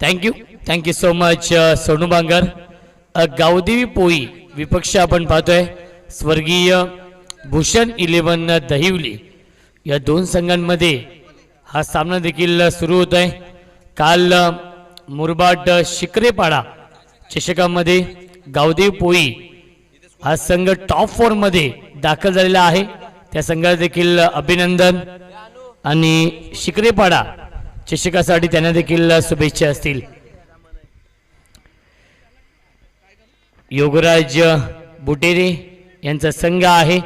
Thank you so much Sonu Bangar. Gavdevi पोळी विपक्ष आपण पाहतोय स्वर्गीय भूषण 11 दहिवली या दोन संघांमध्ये हा सामना देखील सुरू होत आहे. काल मुरबाड शिकरेपाडा चषकामध्ये गावदेवी पोळी हा संघ टॉप 4 मध्ये दाखल झालेला आहे. त्या संघाला देखील अभिनंदन आणि शिकरेपाडा चषकासाठी त्यांना देखील शुभेच्छा असतील. योगराज बुटेरे यांचा संघ आहे.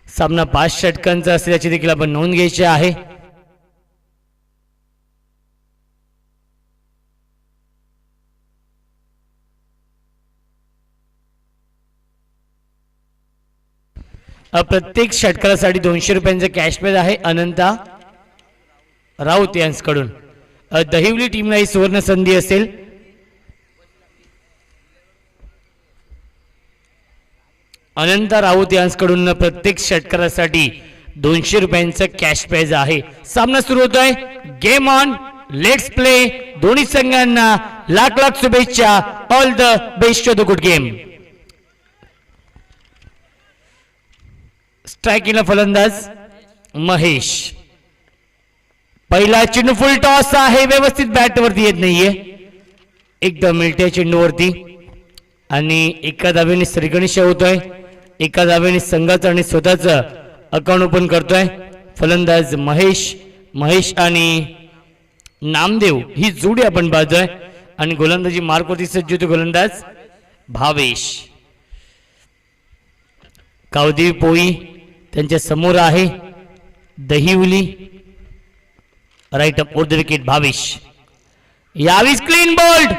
सामना 5 षटकांचा असेल याची देखील आपण नोंद घ्यायची आहे. प्रत्येक षटकासाठी 200 रुपयांचा कॅश प्राइज आहे. अनंता राऊत यांच्याकडून दहिवली टीमला ही सुवर्ण संधी असेल. अनंता राऊत यांच्याकडून प्रत्येक षटकारासाठी 200 रुपयांचा कॅश प्राइज आहे. सामना सुरू होतोय. Game on, let's play. दोन्ही संघांना लाख लाख शुभेच्छा. All the best of the good game. स्ट्रायकिंगला फलंदाज महेश. पहिला चेंडू फुल टॉस आहे. व्यवस्थित बॅट वरती येत नाहीये. एकदम मिळत्या चेंडूवरती आणि एका धावेने श्रीगणेश होतोय. एका धावेने संघाचं आणि स्वतःचं अकाउंट ओपन करतोय फलंदाज महेश आणि नामदेव ही जोडी आपण पाहतोय. आणि गोलंदाजी मार्कवरती सज्ज होतो गोलंदाज भावेश. गावदेवी पोळी त्यांच्या समोर आहे. दहिवली राईट अप ओर द विकेट भावेश. यावीस क्लीन बोल्ड.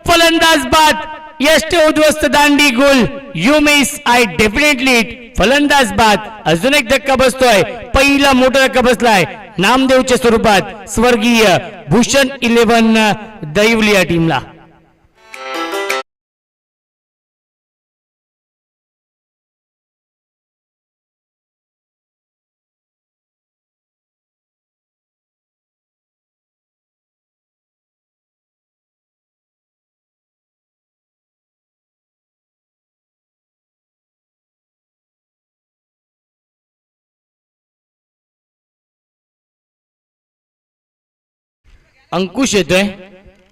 फलंदाज बाद. यष्ट उद्ध्वस्त दांडी गोल. You miss I definitely it. फलंदाज बाद. अजून एक धक्का बसतोय. पहिला मोठा धक्का बसलाय नामदेवच्या स्वरूपात स्वर्गीय भूषण 11 दहिवली या टीमला. अंकुश येतोय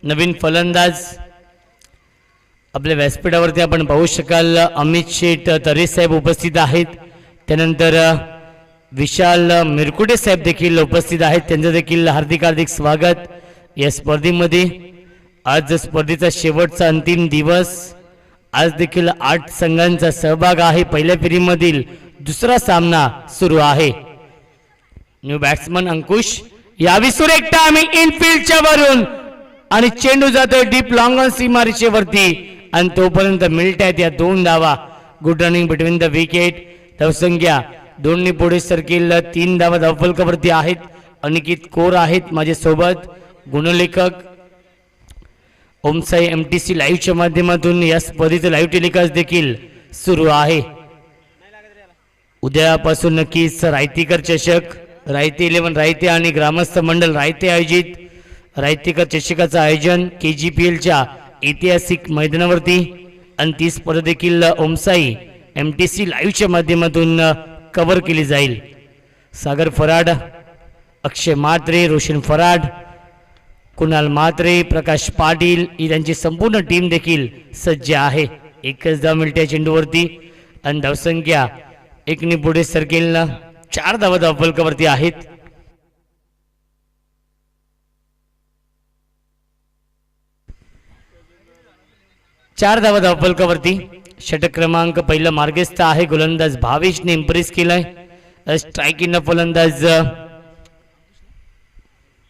नवीन फलंदाज. आपल्या व्यासपीठावरती आपण पाहू शकाल अमित शेठ तरे साहेब उपस्थित आहेत. त्यानंतर विशाल मिरकुटे साहेब देखील उपस्थित आहेत. त्यांचं देखील हार्दिक स्वागत या स्पर्धेमध्ये. आज स्पर्धेचा शेवटचा अंतिम दिवस. आज देखील 8 संघांचा सहभाग आहे. पहिल्या फेरीमधील दुसरा सामना सुरू आहे. न्यू बॅट्समन अंकुश. यावी सुरेखता आम्ही इनफिल्डच्या वरून आणि चेंडू जातोय डीप लॉंग ऑन सीमारेषेवरती आणि तोपर्यंत मिळतायत या 2 धावा. Good running between the wicket. धावसंख्या 2 पुढे सरकेल. 3 धावा धावफलकावरती आहेत. अनिकेत कोर आहेत माझे सोबत. गुणलेखक ओमसाई MTC लाईव्हच्या माध्यमातून या स्पर्धेचं लाईव्ह टेलिकास्ट देखील सुरू आहे. उद्यापासून नक्कीच रायतीकर चषक, रायते 11 रायते आणि ग्रामस्थ मंडळ रायते आयोजित रायतेकर चषकाचं आयोजन KGPLच्या ऐतिहासिक मैदानावरती. आणि ती स्पर्धा देखील ओमसाई MTC लाईव्हच्या माध्यमातून कव्हर केली जाईल. सागर फराड, अक्षय म्हात्रे, रोशन फराड, कुणाल म्हात्रे, प्रकाश पाटील ही त्यांची संपूर्ण टीम देखील सज्ज आहे. एकच धाव मिळत्या चेंडूवरती आणि धावसंख्या 1 पुढे सरकेल. 4 धावा धावफलकावरती आहेत. चार धावा धावफलकावरती. षटक क्रमांक पहिला मार्गस्थ आहे. गोलंदाज भावेशने इम्प्रेस केलाय. स्ट्रायकिंग फलंदाज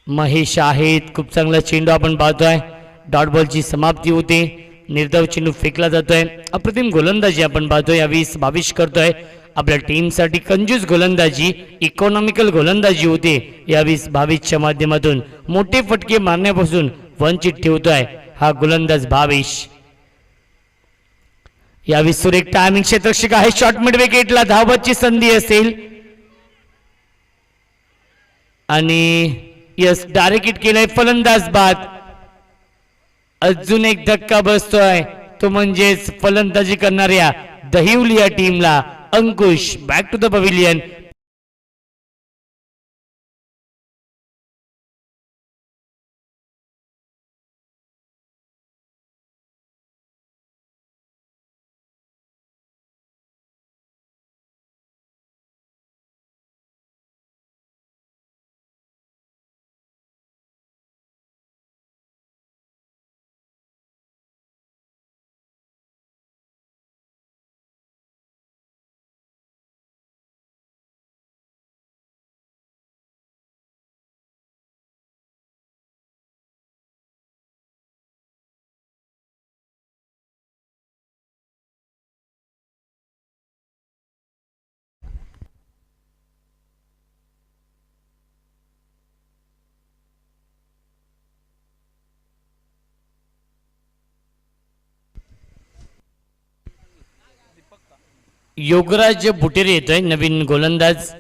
महेश आहेत. खूप चांगला चेंडू आपण पाहतोय. डॉट बॉलची समाप्ती होते. निर्धाव चेंडू फेकला जातोय. अप्रतिम गोलंदाजी आपण पाहतोय. 22 करतोय. आपल्या टीमसाठी कंजूस गोलंदाजी, इकॉनॉमिकल गोलंदाजी होते. 22च्या माध्यमातून मोठे फटके मारण्यापासून वंचित ठेवतोय हा गोलंदाज भावेश. 22 सुरेख टायमिंग क्षेत्ररक्षक आहे. शॉर्ट मिड विकेटला धावची संधी असेल आणि यस डायरेक्ट हिट केलाय. फलंदाज बाद. अजून एक धक्का बसतोय, तो म्हणजेच फलंदाजी करणाऱ्या दहिवली या टीमला. Ankush back to the pavilion. Yograj Butere येतोय नवीन गोलंदाज.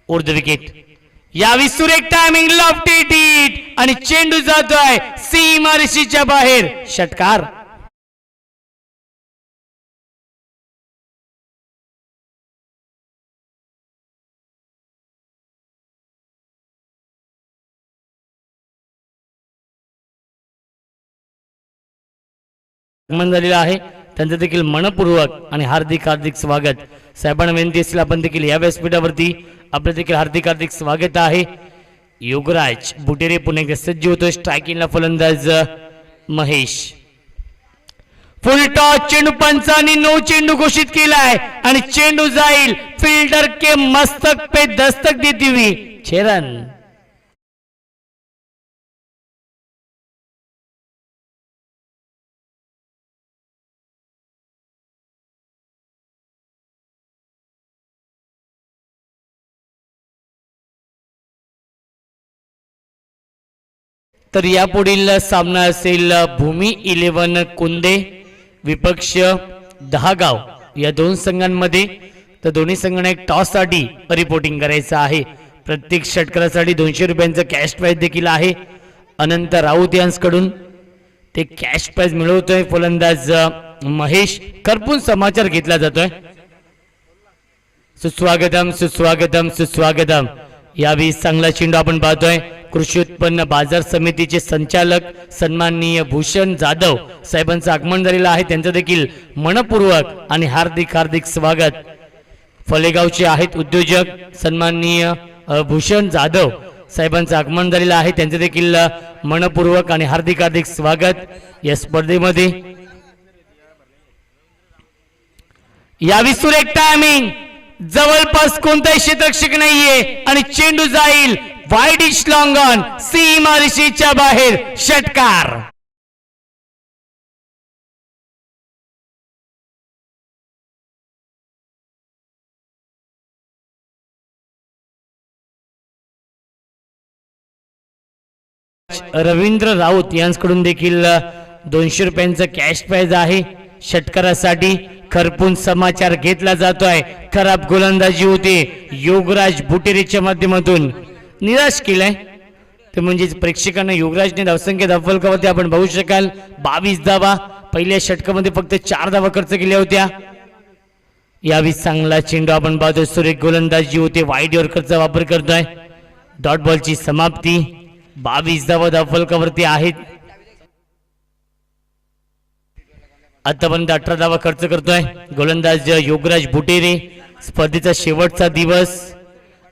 Over the wicket. यावी सुरेख टायमिंग, लॉफ्टी हिट आणि चेंडू जातोय सीमारेषेच्या बाहेर. षटकार. आगमन झालेलं आहे त्यांचं देखील मनपूर्वक आणि हार्दिक हार्दिक स्वागत. साहेबांना विनंती असेल आपण देखील या व्यासपीठावरती आपलं देखील हार्दिक हार्दिक स्वागत आहे. योगराज बुटेरे पुन्हा एकदा सज्ज होतोय. स्ट्रायकिंगला फलंदाज महेश. फुल टॉस. चेंडू पंचांनी नो चेंडू घोषित केलाय आणि चेंडू जाईल फिल्डर के मस्तक पे दस्तक देती हुई 6 रन. तर यापुढील सामना असेल भूमी 11 कुंदे विपक्ष 10 गाव या दोन संघांमध्ये. तर दोन्ही संघांना एक टॉस साठी रिपोर्टिंग करायचं आहे. प्रत्येक षटकारासाठी 200 रुपयांचं कॅश प्राइज देखील आहे. अनंत राऊत यांकडून ते कॅश प्राइज मिळवतोय फलंदाज महेश. करपून समाचार घेतला जातोय. सुस्वागतम सुस्वागतम सुस्वागतम. यावेळी चांगला चेंडू आपण पाहतोय. कृषी उत्पन्न बाजार समितीचे संचालक सन्माननीय भूषण जाधव साहेबांचं आगमन झालेलं आहे. त्यांचं देखील मनपूर्वक आणि हार्दिक हार्दिक स्वागत. फलेगावचे आहेत उद्योजक सन्माननीय भूषण जाधव साहेबांचं आगमन झालेलं आहे. त्यांचं देखील मनपूर्वक आणि हार्दिक हार्दिक स्वागत या स्पर्धेमध्ये. यावी सुरेख टायमिंग. जवळपास कोणताही क्षेत्ररक्षक नाहीये आणि चेंडू जाईल वाईड इच लॉंग ऑन सीमारेषेच्या बाहेर. षटकार. रवींद्र राऊत यांच्याकडून देखील 200 रुपयांचं कॅश प्राइज आहे. षटकारासाठी खरपून समाचार घेतला जातोय. खराब गोलंदाजी होते योगराज बुटेरेच्या माध्यमातून. निराश केलाय ते म्हणजेच प्रेक्षकांना योगराजने धावसंख्या धावफलकावरती आपण पाहू शकाल 22 धावा. पहिल्या षटकामध्ये फक्त 4 धावा खर्च केल्या होत्या. यावेळी चांगला चेंडू आपण पाहतोय. सुरेख गोलंदाजी होते. वाईड यॉर्करचा वापर करतोय. डॉट बॉलची समाप्ती. 22 धावा धावफलकावरती आहेत. आतापर्यंत 18 धावा खर्च करतोय गोलंदाज योगराज बुटेरे. स्पर्धेचा शेवटचा दिवस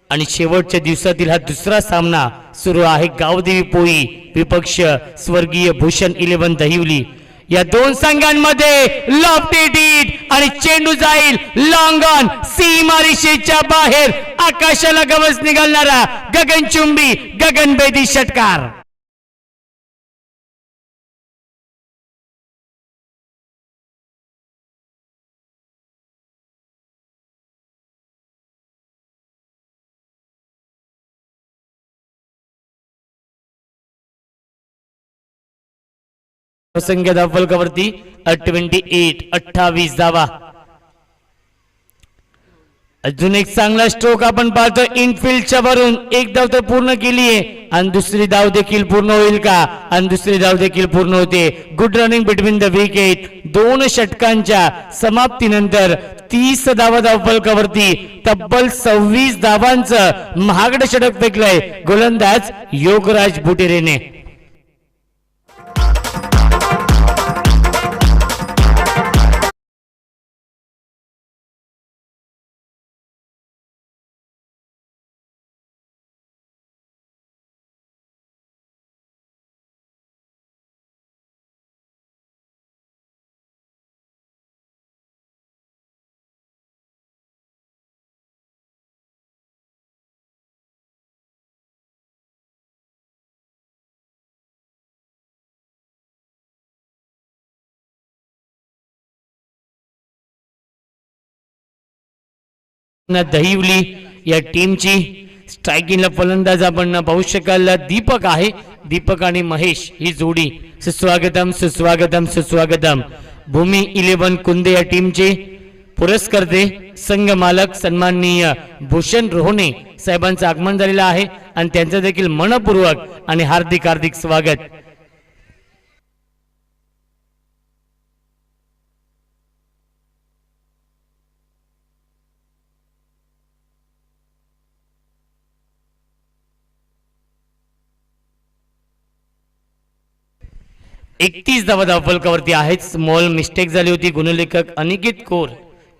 आणि शेवटच्या दिवसातील हा दुसरा सामना सुरू आहे. गावदेवी पोळी विपक्ष स्वर्गीय भूषण 11 दहिवली. या दोन संघांमध्ये लॉफ्टेड हिट आणि चेंडू जाईल लॉंग ऑन सीमारेषेच्या बाहेर. आकाशाला गवस निघालणारा गगनचुंबी गगनभेदी षटकार. संख्या धाव फलकावरती 28 धावा. अजून एक चांगला स्ट्रोक आपण पाहतो इनफिल्डच्या वरून. एक धाव तर पूर्ण केली आहे आणि दुसरी धाव देखील पूर्ण होईल का? आणि दुसरी धाव देखील पूर्ण होते. Good running between the wicket. 2 षटकांच्या समाप्तीनंतर 30 धावा धाव फलकावरती. तब्बल 26 धावांचं महागडं षटक फेकलंय गोलंदाज योगराज बुटेरेने. दहिवली या टीमची स्ट्रायकिंगला फलंदाज आपण पाहू शकाल दीपक आहे. दीपक आणि महेश ही जोडी. सुस्वागतम सुस्वागतम सुस्वागतम. भूमी 11 कुंदे या टीमचे पुरस्कर्ते संघ मालक सन्माननीय भूषण रोहणे साहेबांचं आगमन झालेलं आहे आणि त्यांचं देखील मनपूर्वक आणि हार्दिक हार्दिक स्वागत. एकतीस धावा धाव फलकावरती आहेत. स्मॉल मिस्टेक झाली होती गुणलेखक अनिकेत कौर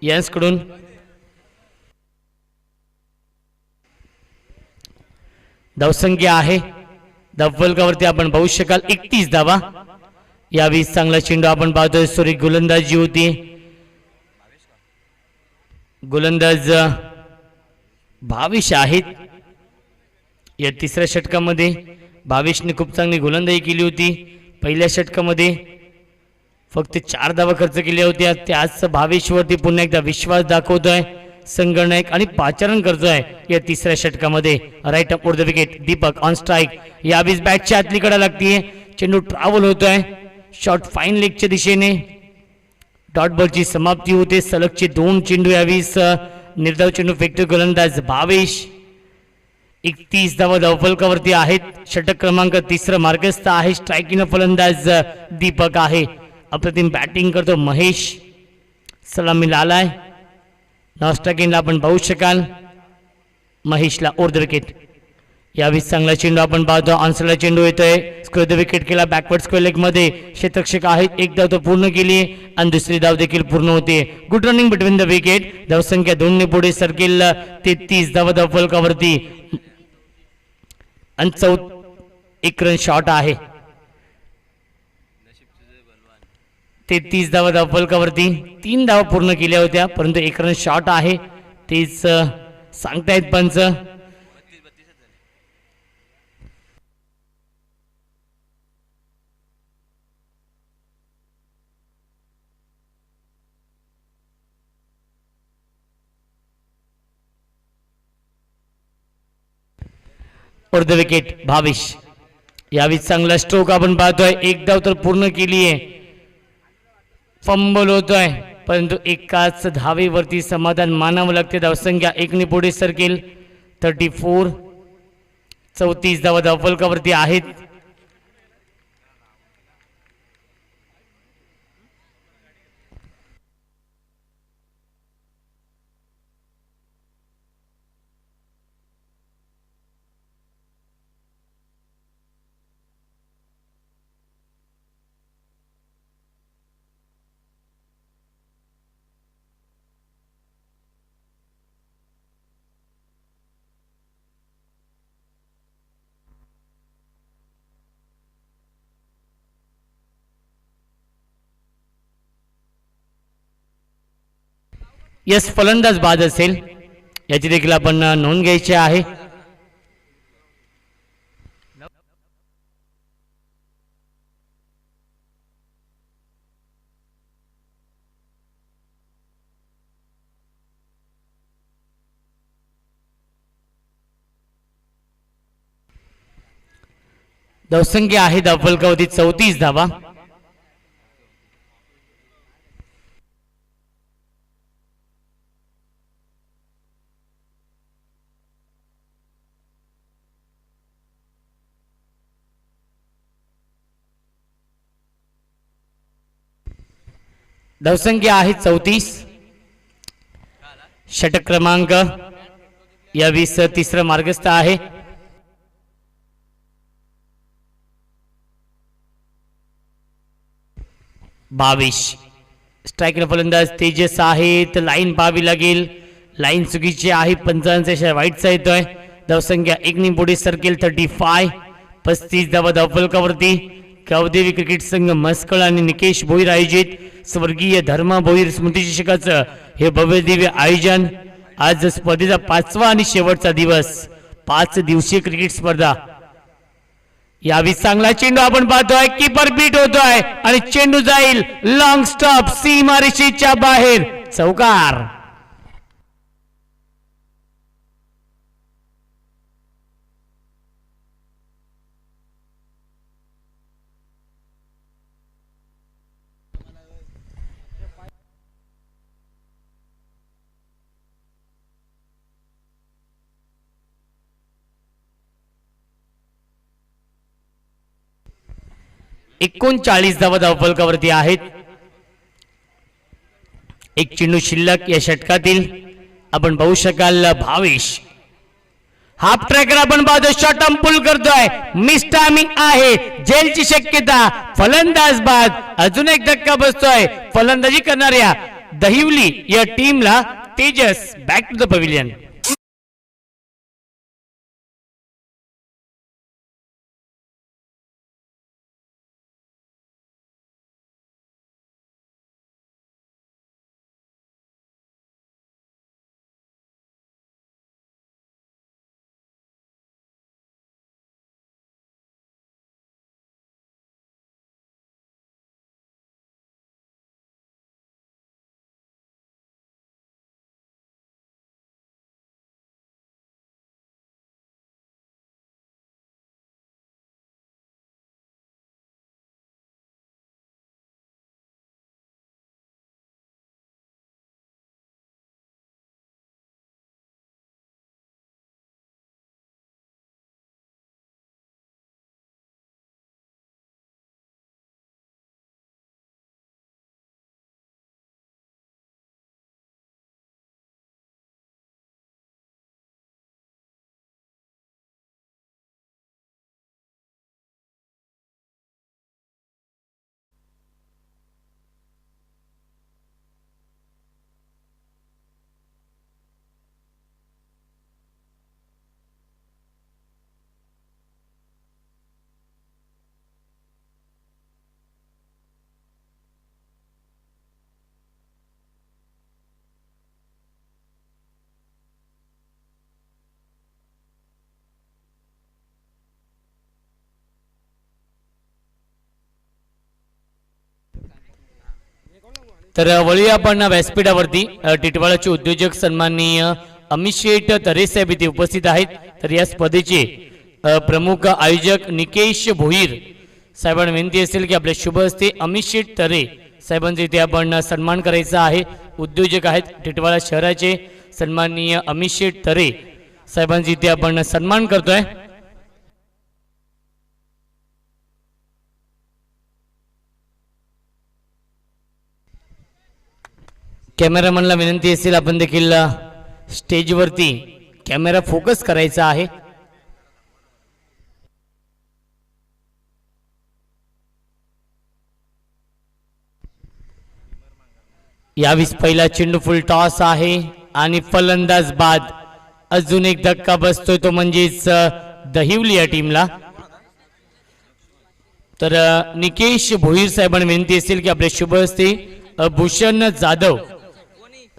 यांच्याकडून. धावसंख्या आहे धाव फलकावरती आपण पाहू शकाल 31 धावा. यावेळी चांगला चेंडू आपण पाहतोय. सॉरी गोलंदाजी होती. गोलंदाज भाविश आहेत. या तिसऱ्या षटकामध्ये भाविशने खूप चांगली गोलंदाजी केली होती. पहिल्या षटकामध्ये फक्त 4 धावा खर्च केल्या होत्या. त्याच भावेशवरती पुन्हा एकदा विश्वास दाखवतोय संगणक आणि पाचारण करतोय या तिसऱ्या षटकामध्ये. राईट अप over the wicket. Deepak on strike. यावेळी बॅटच्या आतलीकडे लागतीये. चेंडू ट्रॅव्हल होतोय शॉर्ट फाईन लेगच्या दिशेने. डॉट बॉलची समाप्ती होते. सलगचे 2 चेंडू यावेळी निर्धाव चेंडू फेकतो गोलंदाज भावेश. 31 धावा धावफलकावरती आहेत. षटक क्रमांक 3 मार्गस्थ आहे. स्ट्रायकिंग फलंदाज दीपक आहे. अप्रतिम बॅटिंग करतो महेश. सलामीला आलाय. नॉन स्ट्रायकिंगला आपण पाहू शकाल महेशला ओव्हर द विकेट. यावेळी चांगला चेंडू आपण पाहतो. ऑनसाइडला चेंडू येतोय. स्क्वेअर द विकेट केला बॅकवर्ड स्क्वेअर लेग मध्ये. क्षेत्ररक्षक आहेत. एक धाव तो पूर्ण केली आणि दुसरी धाव देखील पूर्ण होते. Good running between the wicket. धावसंख्या 2 ने पुढे सरकेल. 33 धावा धावफलकावरती आणि एक रन शॉट आहे. 33 धावा धावफलकावरती 3 धावा पूर्ण केल्या होत्या परंतु 1 रन शॉट आहे. तेच सांगतायत पंच. Over the wicket Bhavish. यावेळी चांगला स्ट्रोक आपण पाहतोय. 1 धाव तर पूर्ण केली आहे. फंबल होतोय परंतु एकाच धावेवरती समाधान मानावं लागते. धावसंख्या 1 ने पुढे सरकेल. 34. 34 धावा धावफलकावरती आहेत. यस फलंदाज बाद असेल याची देखील आपण नोंद घ्यायची आहे. धावसंख्या आहे धावफलकावरती 34 धावा. धावसंख्या आहे 34. षटक क्रमांक 20 तिसरं मार्गस्थ आहे. बावीस स्ट्रायकर फलंदाज तेजस आहेत. लाईन पाहावी लागेल. लाईन चुकीची आहे. 55 वाईटचा येतोय. धावसंख्या 1 पुढे सरकेल. 35. 35 धावा धावफलकावरती. गावदेवी क्रिकेट संघ मस्कळ आणि निकेश भोईर आयोजित स्वर्गीय धर्मा भोईर स्मृती चषकाचं हे भव्य दिव्य आयोजन. आज स्पर्धेचा 5वा आणि शेवटचा दिवस. 5 दिवसीय क्रिकेट स्पर्धा. यावी चांगला चेंडू आपण पाहतोय. कीपर बीट होतोय आणि चेंडू जाईल लॉंग स्टॉप सीमारेषेच्या बाहेर. चौकार. एकोणचाळीस धावा धावफलकावरती आहेत. एक चेंडू शिल्लक या षटकातील. आपण पाहू शकाल भावेश हाफ ट्रॅकर आपण पाहतो. शॉर्ट आर्म पुल करतोय. मिस टायमिंग आहे. जेलची शक्यता. फलंदाज बाद. अजून एक धक्का बसतोय फलंदाजी करणाऱ्या दहिवली या टीमला. Tejas back to the pavilion. तर वळूया आपण व्यासपीठावरती. टिटवाळाचे उद्योजक सन्माननीय अमित शेठ तरे साहेब इथे उपस्थित आहेत. तर या स्पर्धेचे प्रमुख आयोजक निकेश भोईर साहेबांना विनंती असेल की आपल्या शुभ हस्ते अमित शेठ तरे साहेबांचा इथे आपण सन्मान करायचा आहे. उद्योजक आहेत टिटवाळा शहराचे सन्माननीय अमित शेठ तरे साहेबांचा इथे आपण सन्मान करतोय. कॅमेरामॅनला विनंती असेल आपण देखील स्टेजवरती कॅमेरा फोकस करायचा आहे. यावेळी पहिला चेंडू फुल टॉस आहे आणि फलंदाज बाद. अजून एक धक्का बसतोय तो म्हणजेच दहिवली या टीमला. तर निकेश भोईर साहेबांना विनंती असेल की आपल्या शुभ हस्ते भूषण जाधव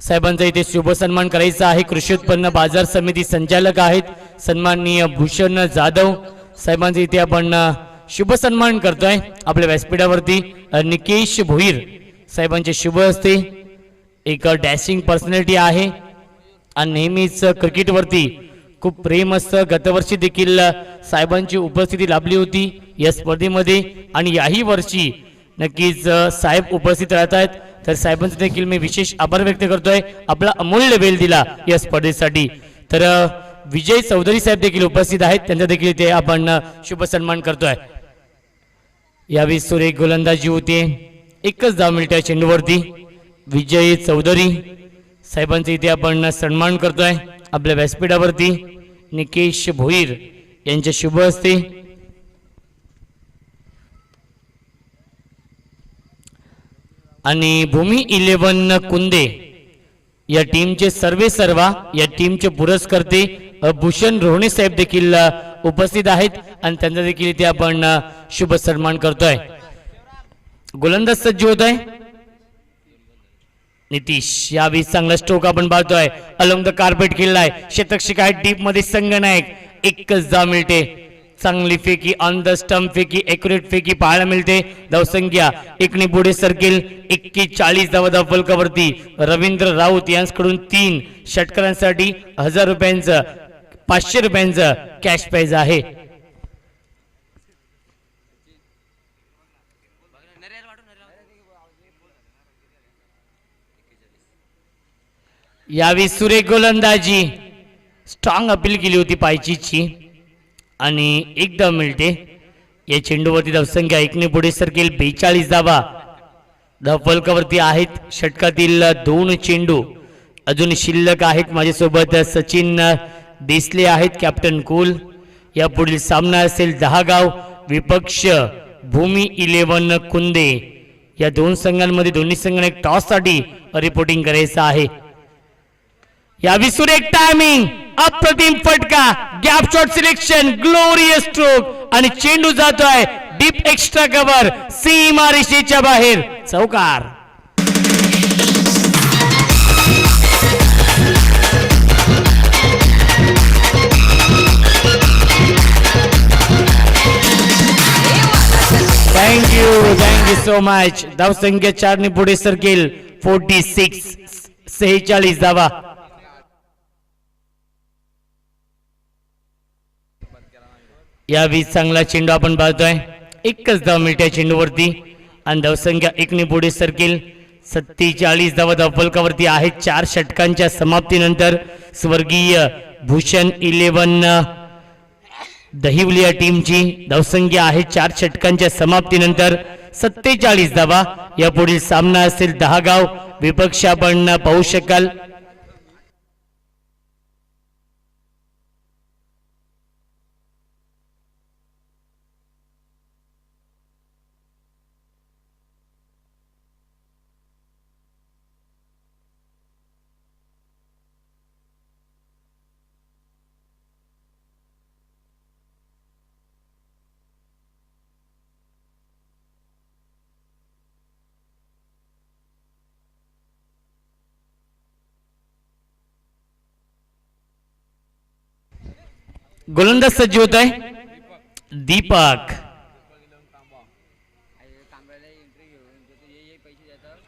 साहेबांचा इथे शुभ सन्मान करायचा आहे. कृषी उत्पन्न बाजार समिती संचालक आहेत सन्माननीय भूषण जाधव साहेबांचा इथे आपण शुभ सन्मान करतोय. आपल्या व्यासपीठावरती निकेश भोईर साहेबांच्या शुभ हस्ते. एक डॅशिंग पर्सनॅलिटी आहे आणि नेहमीच क्रिकेटवरती खूप प्रेम असतं. गतवर्षी देखील साहेबांची उपस्थिती लाभली होती या स्पर्धेमध्ये आणि याही वर्षी नक्कीच साहेब उपस्थित राहत आहेत. तर साहेबांचे देखील मी विशेष आभार व्यक्त करतोय. आपला अमूल्य वेळ दिला या स्पर्धेसाठी. तर विजय चौधरी साहेब देखील उपस्थित आहेत. त्यांचा देखील ते आपण शुभ सन्मान करतोय. यावेळी सुरेख गोलंदाजी होते. एकच धाव मिळते चेंडूवरती. विजय चौधरी साहेबांचा इथे आपण सन्मान करतोय आपल्या व्यासपीठावरती. निकेश भोईर यांच्या शुभ हस्ते आणि भूमी 11 कुंदे या टीमचे सर्वा या टीमचे पुरस्कर्ते भूषण रोहणे साहेब देखील उपस्थित आहेत आणि त्यांचा देखील इथे आपण शुभ सन्मान करतोय. गोलंदाज सज्ज होत आहे नितीश. यावेळी चांगला स्ट्रोक आपण पाहतोय अलॉंग द कार्पेट खेळलाय. शतक शिकाय डीप मध्ये संगनायक. एकच धाव मिळते. चांगली फेकी ऑन द स्टंप फेकी एक्युरेट फेकी पाहायला मिळते. धावसंख्या एकने पुढे सरकेल 41 धावा धाव फलकावरती. रवींद्र राऊत यांच्याकडून 3 षटकारांसाठी 1000 रुपयांचं 500 रुपयांचं कॅश प्राइज आहे. यावेळी सुरेख गोलंदाजी स्ट्रॉंग अपील केली होती पायचीची आणि एकदा मिळते. या चेंडूवरती धावसंख्या एकने पुढे सरकेल 42 धावा धाव फलकावरती आहेत. षटकातील 2 चेंडू अजून शिल्लक आहेत. माझ्यासोबत सचिन देसले आहेत कॅप्टन कूल. या पुढील सामना असेल 10 गाव विपक्ष भूमी 11 कुंदे. या दोन संघांमध्ये दोन्ही संघांना एक टॉस साठी रिपोर्टिंग करायचं आहे. या विसुरेख टायमिंग अप्रतिम फटका gap shot selection glorious stroke आणि चेंडू जातोय डीप एक्स्ट्रा कव्हर सीमा रेषेच्या बाहेर चौकार. Thank you so much. धावसंख्या 4 ने पुढे सरकेल 46 धावा. यावेळी चांगला चेंडू आपण पाहतोय. एकच धाव मिळते चेंडूवरती आणि धावसंख्या 1 ने पुढे सरकेल 47 धावा धाव फलकावरती आहेत. 4 षटकांच्या समाप्तीनंतर स्वर्गीय भूषण 11 दहिवली या टीमची धावसंख्या आहे 4 षटकांच्या समाप्तीनंतर 47 धावा. या पुढील सामना असेल 10 गाव विपक्ष आपण पाहू शकाल. गोलंदाज सज्ज होत आहे दीपक.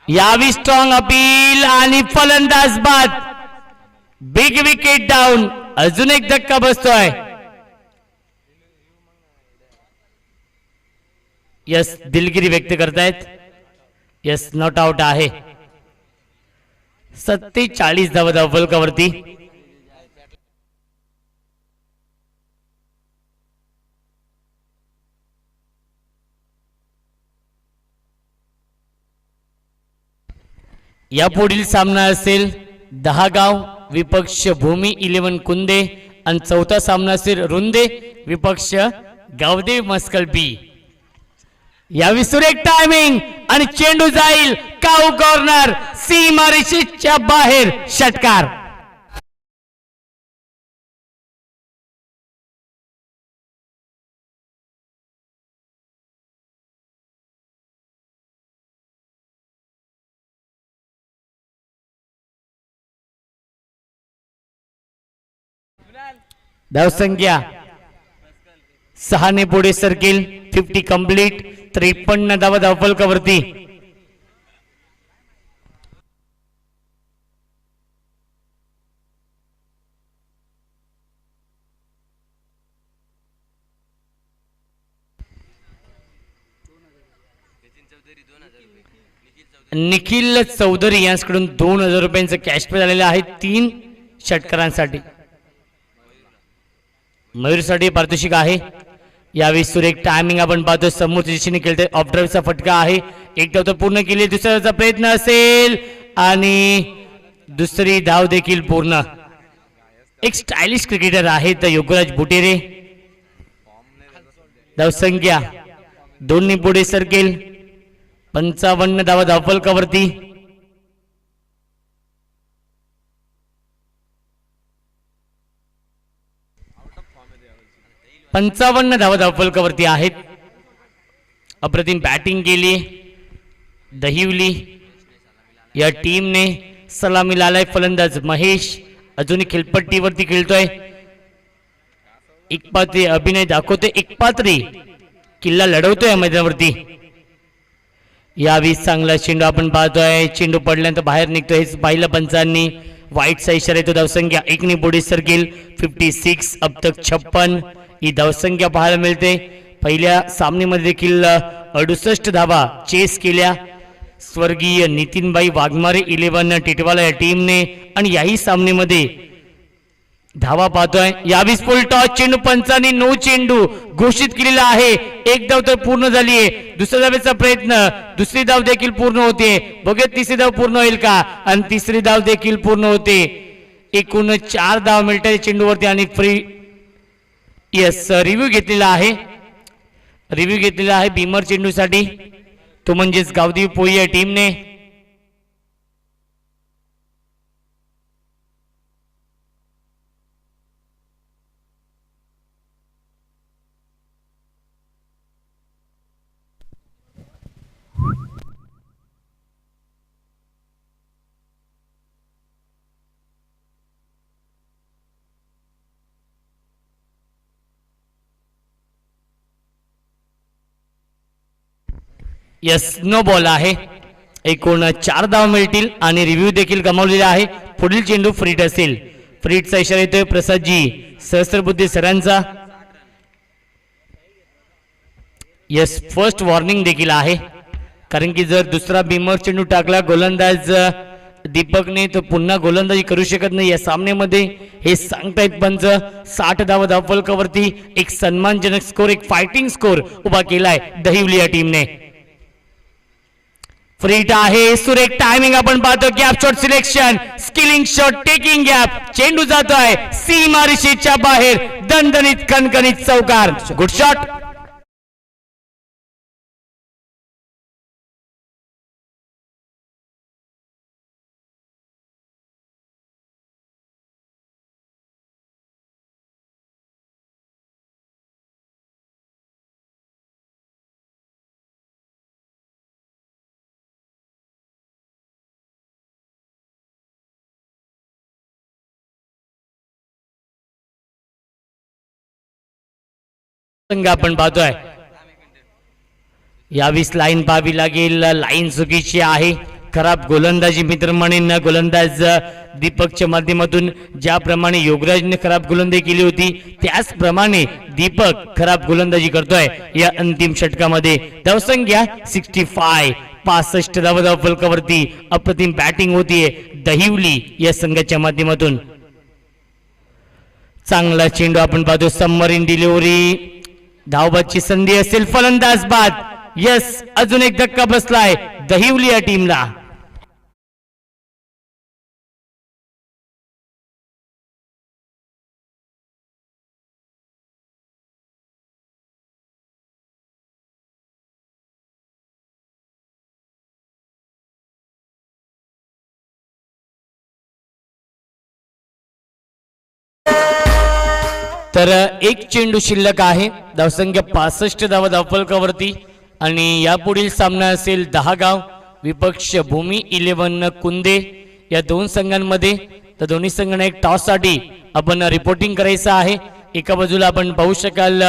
यावी स्ट्रॉंग अपील आणि फलंदाज बाद. Big wicket down. अजून एक धक्का बसतोय. यस दिलगिरी व्यक्त करतायत. यस नॉट आउट आहे. 47 धावा धाव फलकावरती. या पुढील सामना असेल 10 गाव विपक्ष भूमी 11 कुंदे आणि चौथा सामना असेल रुंदे विपक्ष गावदेव मस्कल बी. या विसुरेख टायमिंग आणि चेंडू जाईल काऊ कॉर्नर सीमा रेषेच्या बाहेर षटकार. धावसंख्या 6 ने पुढे सरकेल 50 कंप्लीट. 53 धावा धाव फलकावरती. निखिल चौधरी यांच्याकडून 2000 रुपयांचं कॅश पे झालेलं आहे 3 षटकारांसाठी. मयूरसाठी पारितोषिक आहे. यावेळी सुरेख टायमिंग आपण पाहतो. समोरच्या दिशेने खेळते ऑफ ड्राईव्हचा फटका आहे. एक धाव तर पूर्ण केली. दुसऱ्याचा प्रयत्न असेल आणि दुसरी धाव देखील पूर्ण. एक स्टायलिश क्रिकेटर आहेत योगराज बुटेरे. धावसंख्या 2 पुढे सरकेल. 55 धावा धावफलकावरती. धावा धावफलकावरती आहेत. अप्रतिम बॅटिंग केली दहिवली या टीमने. सलामी लालाय फलंदाज महेश अजूनही खेळपट्टीवरती खेळतोय. एकपात्री अभिनय दाखवतोय. एकपात्री किल्ला लढवतोय या मैदानावरती. यावेळी चांगला चेंडू आपण पाहतोय. चेंडू पडल्यानंतर बाहेर निघतोय हेच पाहिलं पंचांनी. वाईटचा इशारा येतो. धावसंख्या 1 पुढे सरकेल. 56 अब तक 56 ही धावसंख्या पाहायला मिळते. पहिल्या सामन्यामध्ये देखील 68 धावा चेस केल्या स्वर्गीय नितीनबाई वाघमारे 11 टिटवाला या टीमने. आणि याही सामन्यामध्ये धावा पाहतोय. यावेळी फुल टॉस चेंडू पंचांनी नो चेंडू घोषित केलेला आहे. एक धाव तर पूर्ण झाली आहे. दुसऱ्या धावेचा प्रयत्न. दुसरी धाव देखील पूर्ण होते. बघूया तिसरी धाव पूर्ण होईल का. आणि तिसरी धाव देखील पूर्ण होते. एकूण 4 धाव मिळतात चेंडूवरती. आणि फ्री यस रिव्ह्यू घेतलेला आहे. रिव्ह्यू घेतलेला आहे भीमर चेंडूसाठी. तो म्हणजेच गावदेवी पोई या टीमने. यस नो बॉल आहे. एकूण 4 धाव मिळतील आणि रिव्ह्यू देखील गमावलेला आहे. पुढील चेंडू फ्रीट असेल. फ्रीटचा इशारा येतोय प्रसादजी सहस्त्रबुद्धे सरांचा. यस फर्स्ट वॉर्निंग देखील आहे. कारण की जर दुसरा भीमर चेंडू टाकला गोलंदाज दीपकने तर पुन्हा गोलंदाजी करू शकत नाही या सामन्यामध्ये हे सांगतायत पंच. 60 धावा धावफलकावरती एक सन्मानजनक स्कोर एक फायटिंग स्कोर उभा केलाय दहिवली या टीमने. फ्रीट आहे. सुरेख टायमिंग आपण पाहतो. Gap shot selection skilling shot taking gap. चेंडू जातोय सीमारेषेच्या बाहेर. दणदणीत कणकणीत चौकार. Good shot. संघ आपण पाहतोय. यावीस लाईन पाहावी लागेल. लाईन चुकीची आहे. खराब गोलंदाजी मित्र म्हणेन गोलंदाज दीपकच्या माध्यमातून. ज्याप्रमाणे योगराजने खराब गोलंदाजी केली होती त्याचप्रमाणे दीपक खराब गोलंदाजी करतोय या अंतिम षटकामध्ये. धावसंख्या 65 65 धावा धावफलकावरती. अप्रतिम बॅटिंग होतीये दहिवली या संघाच्या माध्यमातून. चांगला चेंडू आपण पाहतो. Submarine delivery. धावबादची संधी असेल. फलंदाज बाद. यस अजून एक धक्का बसलाय दहिवली या टीमला. तर एक चेंडू शिल्लक आहे. धावसंख्या 65 धावा धावफलकावरती. आणि यापुढील सामना असेल 10 गाव विपक्ष भूमी 11 कुंदे या दोन संघांमध्ये. तर दोन्ही संघांना एक टॉससाठी आपण रिपोर्टिंग करायचं आहे. एका बाजूला आपण पाहू शकाल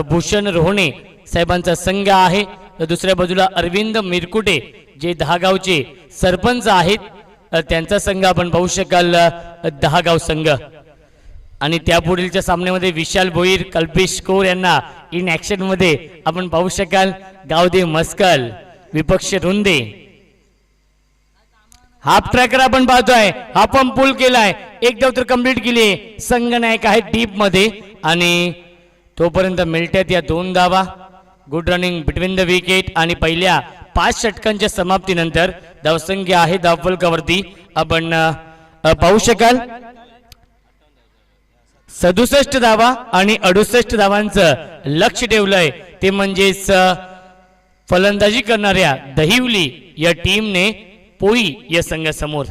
भूषण रोहणे साहेबांचा संघ आहे. तर दुसऱ्या बाजूला अरविंद मिरकुटे जे 10 गावचे सरपंच आहेत त्यांचा संघ आपण पाहू शकाल 10 गाव संघ. आणि त्यापुढीलच्या सामन्यामध्ये विशाल भोईर कल्पेश कौर यांना इन ऍक्शन मध्ये आपण पाहू शकाल. गावदेव मस्कल विपक्ष रुंदे. हाफ ट्रॅकर आपण पाहतोय. हा पंप पूल केलाय. एक धाव तर कंप्लीट केली. संघनायक आहे डीप मध्ये आणि तोपर्यंत मिळतात या 2 धावा. Good running between the wicket. आणि पहिल्या 5 षटकांच्या समाप्तीनंतर धावसंख्या आहे धावफलकावरती आपण पाहू शकाल 67 धावा आणि 68 धावांचं लक्ष ठेवलंय ते म्हणजेच फलंदाजी करणाऱ्या दहिवली या टीमने पोई या संघासमोर.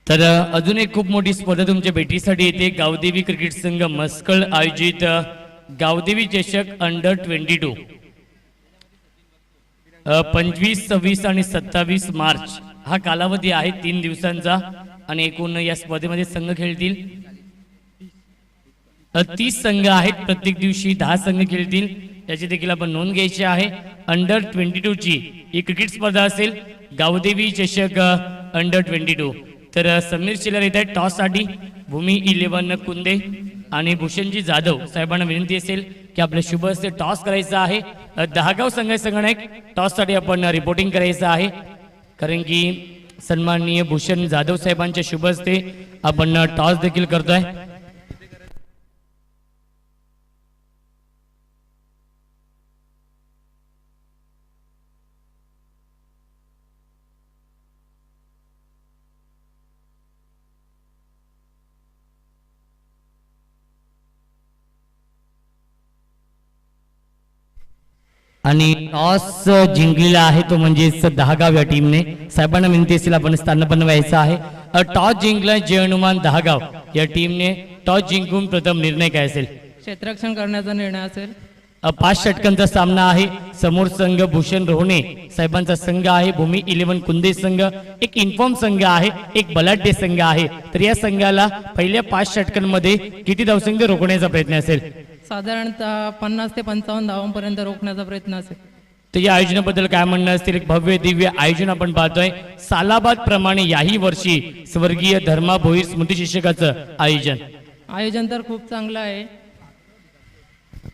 तर अजून एक खूप मोठी स्पर्धा तुमच्या भेटीसाठी येते. गावदेवी क्रिकेट संघ मस्कळ आयोजित गावदेवी चषक अंडर 22 25, 26 आणि 27 मार्च हा कालावधी आहे 3 दिवसांचा आणि एकूण या स्पर्धेमध्ये संघ खेळतील 30 संघ आहेत. प्रत्येक दिवशी 10 संघ खेळतील याची देखील आपण नोंद घ्यायची आहे. अंडर 22 ची ही क्रिकेट स्पर्धा असेल गावदेवी चषक अंडर 22. तर समीर चिल्लर येत आहेत टॉससाठी. भूमी 11 कुंदे आणि भूषणजी जाधव साहेबांना विनंती असेल की आपल्या शुभ हस्ते टॉस करायचा आहे. दहागाव संघासंगणक टॉससाठी आपण रिपोर्टिंग करायचं आहे कारण की सन्माननीय भूषण जाधव साहेबांच्या शुभ हस्ते आपण टॉस देखील करतोय. आणि टॉस जिंकलेला आहे तो म्हणजेच दहागाव या टीमने. साहेबांना विनंती असेल आपण स्थानपन्न व्हायचं आहे. टॉस जिंकला जय हनुमान दहागाव या टीमने. टॉस जिंकून प्रथम निर्णय काय असेल? क्षेत्ररक्षण करण्याचा निर्णय असेल. 5 षटकांचा सामना आहे. समोर संघ भूषण रोहणे साहेबांचा संघ आहे. भूमी 11 कुंदे संघ एक इन्फॉर्म संघ आहे, एक बलाढ्य संघ आहे. तर या संघाला पहिल्या 5 षटकांमध्ये किती धावसंख्या रोखण्याचा प्रयत्न असेल? साधारणतः 50 ते 55 धावांपर्यंत रोखण्याचा प्रयत्न असेल. तर या आयोजनाबद्दल काय म्हणणं असतील? एक भव्य दिव्य आयोजन आपण पाहतोय. सालाबाद प्रमाणे याही वर्षी स्वर्गीय धर्मा भोईर स्मृती शिक्षकाचं आयोजन तर खूप चांगलं आहे.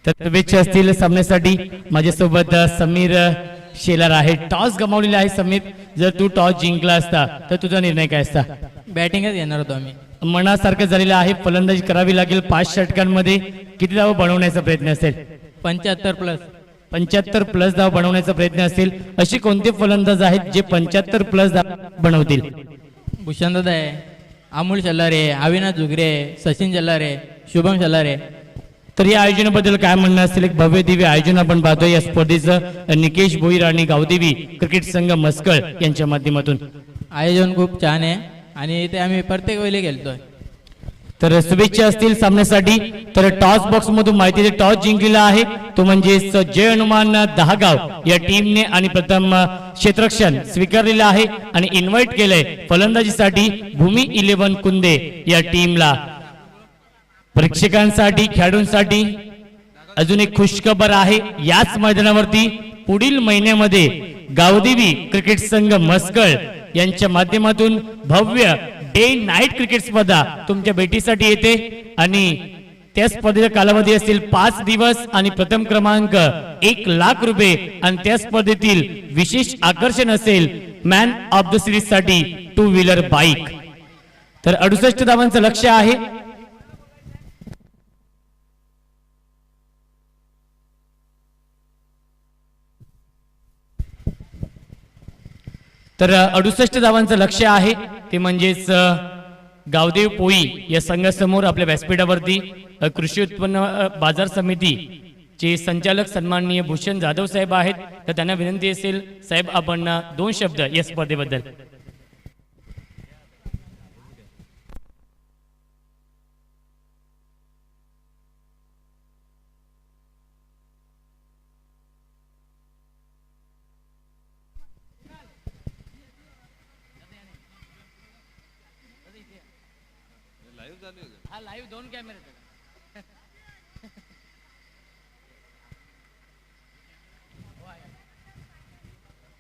तर शुभेच्छा असतील सामन्यासाठी. माझ्यासोबत समीर शेलार आहे. टॉस गमावलेला आहे समीर. जर तू टॉस जिंकला असता तर तुझा निर्णय काय असता? बॅटिंगच घेणार होतो आम्ही. मनासारखं झालेलं आहे. फलंदाजी करावी लागेल. 5 षटकांमध्ये किती धाव बनवण्याचा प्रयत्न असेल? 75 प्लस धाव बनवण्याचा प्रयत्न असेल. असे कोणते फलंदाज आहेत जे 75 प्लस धाव बनवतील? भूषण दादा आहे, अमोल शल्लारे, अविनाश जुगरे, सचिन जल्लारे, शुभम शल्लारे. तर या आयोजनाबद्दल काय म्हणणं असेल? एक भव्य दिव्य आयोजन आपण पाहतोय. या स्पर्धेचं निकेश भोईर आणि गावदेवी क्रिकेट संघ मस्कळ यांच्या माध्यमातून आयोजन खूप छान आहे आणि ते आम्ही प्रत्येक वेळी खेळतोय. तर शुभेच्छा असतील सामन्यासाठी. तर टॉस बॉक्स मधून माहिती टॉस जिंकलेला आहे तो म्हणजे जय हनुमान दहागाव या टीमने आणि प्रथम क्षेत्ररक्षण स्वीकारलेलं आहे आणि इन्व्हाइट केलंय फलंदाजीसाठी भूमी 11 कुंदे या टीमला. प्रेक्षकांसाठी खेळाडूंसाठी अजून एक खुशखबर आहे. याच मैदानावरती पुढील महिन्यामध्ये गावदेवी क्रिकेट संघ मस्कळ यांच्या माध्यमातून भव्य डे नाईट क्रिकेट स्पर्धा तुमच्या भेटीसाठी येते आणि त्या स्पर्धेचा कालावधी असेल 5 दिवस आणि प्रथम क्रमांक 1 लाख रुपये आणि त्या स्पर्धेतील विशेष आकर्षण असेल मॅन ऑफ द सिरीज साठी 2 व्हीलर बाईक. तर 68 धावांचं लक्ष्य आहे. तर 68 धावांचं लक्ष्य आहे ते म्हणजेच गावदेव पोई या संघासमोर आपल्या व्यासपीठावरती कृषी उत्पन्न बाजार समिती चे संचालक सन्माननीय भूषण जाधव साहेब आहेत. तर त्यांना विनंती असेल साहेब आपण 2 शब्द या स्पर्धेबद्दल. लाईव्ह 2 कॅमेरे.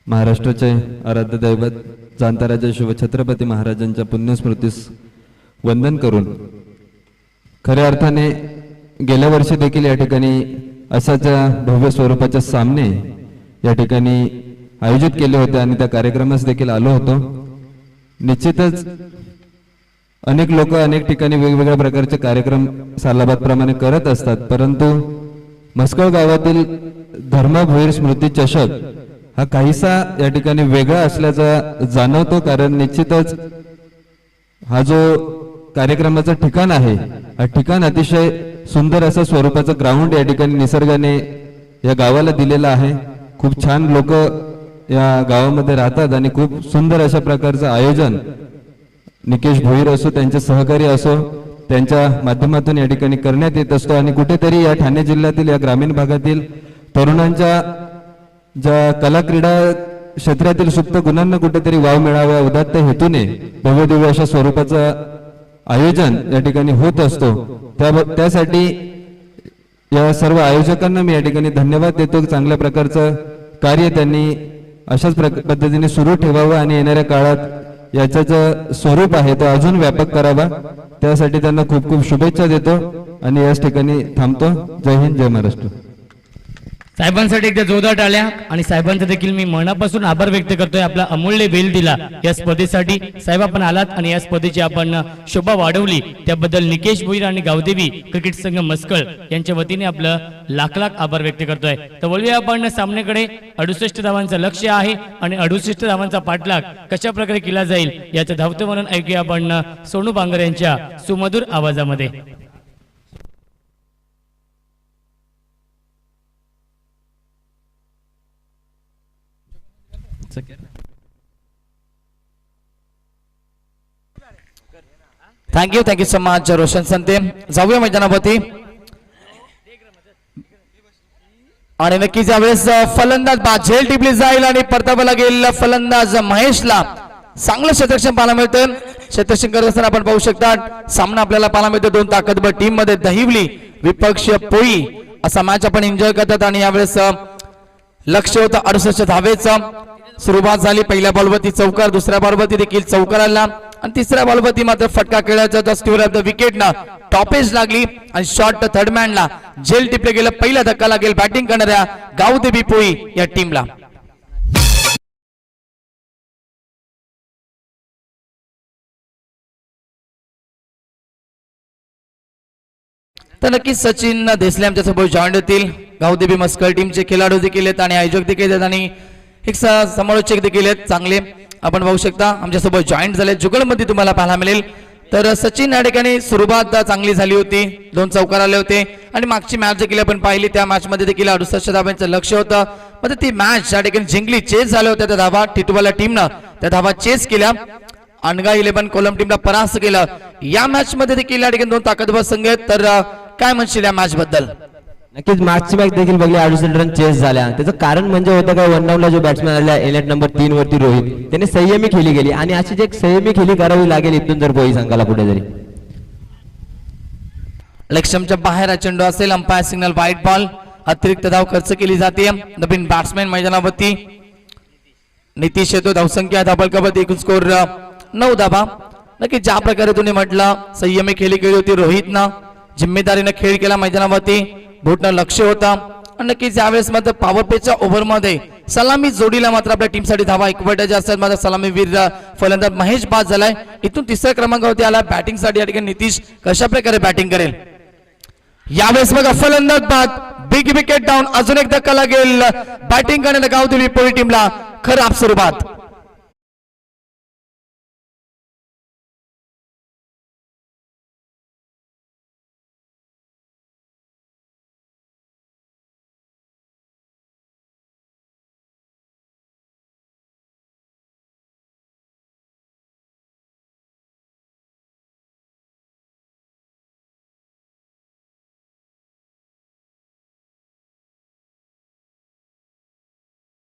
महाराष्ट्राचे आराध्य दैवत जाणता राजा शिवछत्रपती महाराजांच्या पुण्यस्मृतीस वंदन करून खऱ्या अर्थाने गेल्या वर्षी देखील या ठिकाणी अशाच भव्य स्वरूपाचे सामने या ठिकाणी आयोजित केले होते आणि त्या कार्यक्रमास देखील आलो होतो. निश्चितच अनेक लोक अनेक ठिकाणी वेगवेगळ्या प्रकारचे कार्यक्रम सालाबाद प्रमाणे करत असतात, परंतु मस्कळ गावातील धर्मभोईर स्मृती चषक हा काहीसा या ठिकाणी वेगळा असल्याचा जाणवतो. कारण निश्चितच हा जो कार्यक्रमाचं ठिकाण आहे, हा ठिकाण अतिशय सुंदर असं स्वरूपाचं ग्राउंड या ठिकाणी निसर्गाने या गावाला दिलेलं आहे. खूप छान लोक या गावामध्ये राहतात आणि खूप सुंदर अशा प्रकारचं आयोजन निकेश भोईर असो, त्यांचे सहकारी असो, त्यांच्या माध्यमातून या ठिकाणी करण्यात येत असतो. आणि कुठेतरी या ठाणे जिल्ह्यातील या ग्रामीण भागातील तरुणांच्या ज्या कला क्रीडा क्षेत्रातील सुप्त गुणांना कुठेतरी वाव मिळावा, उदात्त हेतूने भव्य दिव्य अशा स्वरूपाचं आयोजन या ठिकाणी होत असतो. त्यासाठी या सर्व आयोजकांना मी या ठिकाणी धन्यवाद देतो. चांगल्या प्रकारचं कार्य त्यांनी अशाच पद्धतीने सुरू ठेवावं आणि येणाऱ्या काळात याचं जे स्वरूप आहे तो अजून व्यापक करावा, त्यासाठी त्यांना खूप खूप शुभेच्छा देतो आणि याच ठिकाणी थांबतो. जय हिंद, जय महाराष्ट्र. साहेबांसाठी एकदा जोरदार टाळ्या. आणि साहेबांचा देखील मी मनापासून आभार व्यक्त करतोय, आपला अमूल्य वेळ दिला या स्पर्धेसाठी. साहेब आपण आलात आणि या स्पर्धेची आपण शोभा वाढवली, त्याबद्दल निकेश भोईर आणि गावदेवी क्रिकेट संघ मस्कळ यांच्या वतीने आपलं लाख लाख आभार व्यक्त करतोय. तर वळूया आपण सामन्याकडे. 68 धावांचं लक्ष्य आहे आणि 68 धावांचा पाठलाग कशा प्रकारे केला जाईल याचं धावतं म्हणून ऐकूया आपण सोनू बांगर यांच्या सुमधुर आवाजामध्ये. Thank you so much Roshan संते. जाऊया मैदानावरती आणि नक्कीच यावेळेस फलंदाज झेल टिपली जाईल आणि परतावा लागेल फलंदाज महेशला. चांगलं क्षेत्ररक्षण पाहायला मिळतं. क्षेत्ररक्षण करत असताना आपण पाहू शकता सामना आपल्याला पाहायला मिळतो दोन ताकदवर टीम मध्ये. दहिवली विपक्ष पोई असा मॅच आपण एन्जॉय करतात आणि यावेळेस लक्ष होतं 68 धावेचं. सुरुवात झाली पहिल्या बॉलवरती चौकार, दुसऱ्या बॉलवरती देखील चौकार आला आणि तिसऱ्या बॉलवरती मात्र फटका खेळायचा स्टीवर ऑफ द विकेट ना टॉपेज लागली आणि शॉट थर्ड मॅनला झेल टिपले गेलं. पहिला धक्का लागेल बॅटिंग करणाऱ्या गावदेवी पोई या टीमला. तर नक्कीच सचिन देसले आमच्यासोबत जॉईन होतील. गावदेवी मस्कळ टीमचे खेळाडू देखील आहेत आणि आयोजक देखील आहेत आणि एक समालोचक देखील आहेत चांगले. आपण पाहू शकता आमच्यासोबत जॉईंट झाले. जुगलमध्ये तुम्हाला पाहायला मिळेल. तर सचिन या ठिकाणी सुरुवात चांगली झाली होती, 2 चौकार आले होते आणि मागची मॅच देखील आपण पाहिली, त्या मॅच मध्ये देखील 68 धावांचं लक्ष होतं. मात्र ती मॅच या ठिकाणी जिंकली, चेस झाल्या होत्या त्या धावा. टिटवाला टीमनं त्या धावा चेस केल्या. अनगा 11 कोलम टीमला परास्त केलं. या मॅच मध्ये देखील या ठिकाणी 2 ताकदवर संघ आहेत. तर काय म्हणशील या मॅच बद्दल? नक्कीच मागची मॅच देखील बघली 68 रन चेस झाल्या. त्याचं कारण म्हणजे होतं काय, वन डाऊनला जो बॅट्समॅन आला एलेट नंबर 3 वरती रोहित, त्याने संयमी खेळी गेली आणि अशीच एक संयमी खेळी करावी लागेल इथून जर बोई संघाला पुढे जरी. लक्ष्यमच्या बाहेर हा चेंडू असेल. Umpire signal white ball. अतिरिक्त धाव खर्च केली जाते. नवीन बॅट्समॅन मैदानावरती नितीश येतो. धावसंख्या धाबलकावरती एकूण स्कोर 9 धावा. नक्की ज्या प्रकारे तुम्ही म्हटलं संयमी खेळी केली होती रोहितनं, जिम्मेदारीनं खेळ केला मैदानावरती, भोटनं लक्ष होता. आणि नक्कीच यावेळेस मात्र पॉवर प्लेच्या ओव्हरमध्ये सलामी जोडीला मात्र आपल्या टीमसाठी धावा एकवटायच्या असतात. मात्र सलामीवीर फलंदाज महेश बाद झालाय. इथून तिसऱ्या क्रमांकावरती आला बॅटिंगसाठी या ठिकाणी नितीश. कशा प्रकारे बॅटिंग करेल यावेळेस बघा, फलंदाज बाद, बिग विकेट डाऊन. अजून एक धक्का लागेल बॅटिंग करण्याला गावदेवी पोळी टीमला. खराब सुरुवात.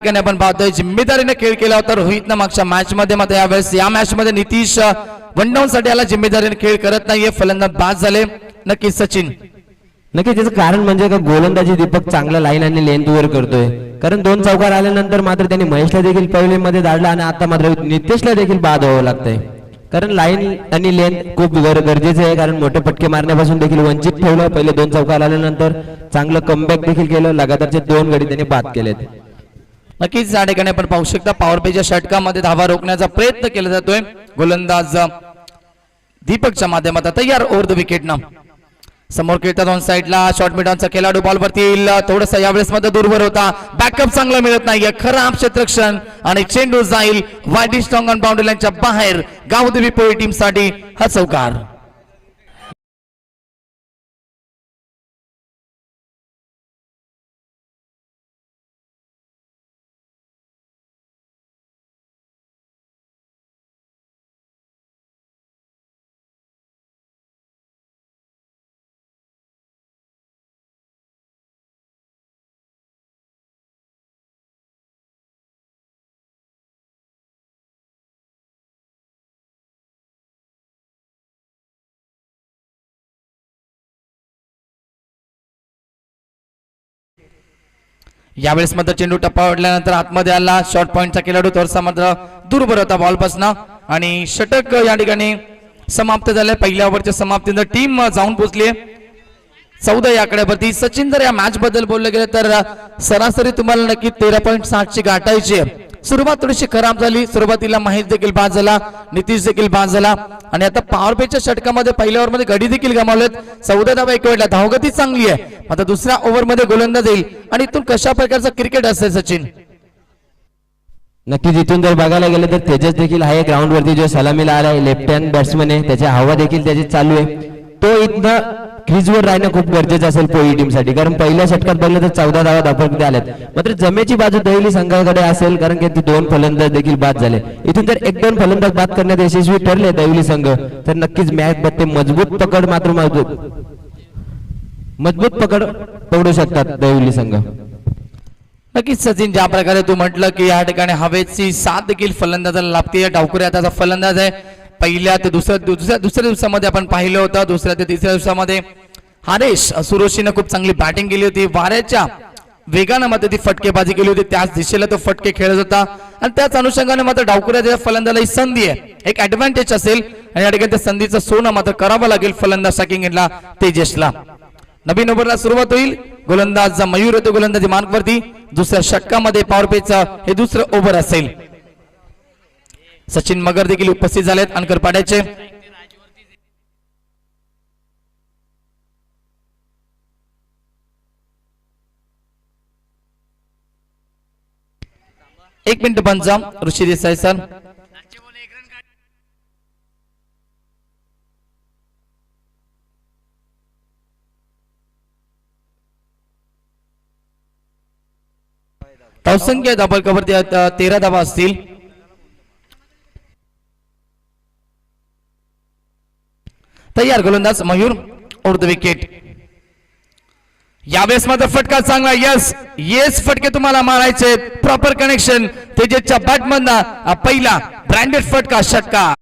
आपण पाहतोय जिम्मेदारीने खेळ केला होता रोहितनं मागच्या मॅच मध्ये. मात्र यावेळेस या मॅच मध्ये नितीश वन डाऊन साठी आला, जिम्मेदारीने खेळ करत नाहीये, फलंदाज बाद झाले. नक्कीच सचिन. नक्की त्याचं कारण म्हणजे का गोलंदाजी दीपक चांगला लाईन आणि लेंथ वर करतोय. कारण 2 चौकार आल्यानंतर मात्र त्यांनी महेशला देखील पहिले मध्ये धाडला आणि आता मात्र नितेशला देखील बाद व्हावं लागतंय. कारण लाईन आणि लेंथ खूप गरजेचे आहे. कारण मोठे फटके मारण्यापासून देखील वंचित ठेवलं. पहिले 2 चौकार आल्यानंतर चांगलं कमबॅक देखील केलं. लगातारचे 2 गडी त्यांनी बाद केलेत. नक्कीच या ठिकाणी आपण पाहू शकता पॉवर प्लेच्या षटकामध्ये धावा रोखण्याचा प्रयत्न केला जातोय. गोलंदाज दीपकच्या माध्यमात तयार ओव्हर द विकेट ना समोर खेळतात ऑन साइडला शॉर्ट मिडॉनचा खेळाडू बॉल वरती येईल. थोडंसं यावेळेस मध्ये दूरवर होता. बॅकअप चांगला मिळत नाहीये. खराब क्षेत्ररक्षण आणि चेंडू जाईल वाईड स्ट्रॉंग ऑन बाउंड्री लाईनच्या बाहेर. गावदेवी पोळी टीम साठी हा चौकार. यावेळेस मात्र चेंडू टप्पावल्यानंतर आतमध्ये आला. शॉर्ट पॉइंटचा खेळाडू थोडासा मात्र दूरवर होता बॉल पासून आणि षटक या ठिकाणी समाप्त झालंय. पहिल्या ओव्हरच्या समाप्तीनंतर टीम जाऊन पोहोचली 14 या आकड्यावरती. सचिन जर या मॅच बद्दल बोललं गेलं तर सरासरी तुम्हाला नक्की 13.60 ची गाठायची आहे. सुरुवात थोडीशी खराब झाली. सुरुवातीला महेश देखील बाद झाला, नितीश देखील बाद झाला आणि आता पॉवर प्लेच्या षटकामध्ये पहिल्या ओव्हरमध्ये गडी देखील गमावलेत. 14 धावा एक वेळेला. धावगती चांगली आहे. आता दुसऱ्या ओव्हरमध्ये गोलंदाज येईल आणि इथून कशा प्रकारचं क्रिकेट असेल सचिन? नक्कीच इथून जर बघायला गेलं तर तेजस देखील आहे ग्राउंड वरती जो सलामीला आलाय. लेफ्ट हँड बॅट्समन आहे. त्याची हवा देखील त्याची चालू आहे. तो इथं क्रीजवर राहणं खूप गरजेचं असेल पोई टीमसाठी, कारण पहिल्या षटकात बघलं तर 14 धावा धावपळीमध्ये आल्यात. मात्र जमेची बाजू दहिली संघाकडे असेल, कारण की 2 फलंदाज देखील बाद झाले. इथून जर 1-2 फलंदाज बाद करण्यात यशस्वी ठरले दहिली संघ तर नक्कीच मॅच मध्ये मजबूत पकड पकडू शकतात दहिली संघ. नक्कीच सचिन, ज्या प्रकारे तू म्हटलं की या ठिकाणी हवेची साथ देखील फलंदाजाला लाभते. डावकुरे आता फलंदाज आहे. पहिल्या ते दुसऱ्या दिवसामध्ये आपण पाहिलं होतं. दुसऱ्या ते तिसऱ्या दिवसामध्ये हरेश सुरोशीनं खूप चांगली बॅटिंग केली होती. वाऱ्याच्या वेगानं मात्र ती फटकेबाजी केली होती. त्याच दिशेला तो फटके खेळत होता आणि त्याच अनुषंगाने मात्र डावकुऱ्याच्या फलंदाला ही संधी आहे, एक ऍडव्हान्टेज असेल आणि या ठिकाणी त्या संधीचं सोनं मात्र करावं लागेल फलंदाज शॉकिंग इनला तेजसला. नवीन ओव्हरला सुरुवात होईल. गोलंदाज मयूर येतो गोलंदाजी मार्कवरती. दुसऱ्या षटकामध्ये पॉवर प्लेचं हे दुसरं ओव्हर असेल. सचिन मगर देखील उपस्थित झालेत अनकर पाड्याचे. एक मिनिट पंचा ऋषी देसाई सर. धावसंख्या धावपळकावरती 13 धावा असतील. तयार गोलंदाज मयूर ओव्हर द विकेट. यावेळेस मात्र फटका चांगला. येस फटके तुम्हाला मारायचे. प्रॉपर कनेक्शन तेजसच्या बॅटमधला पहिला ब्रँडेड फटका षटका.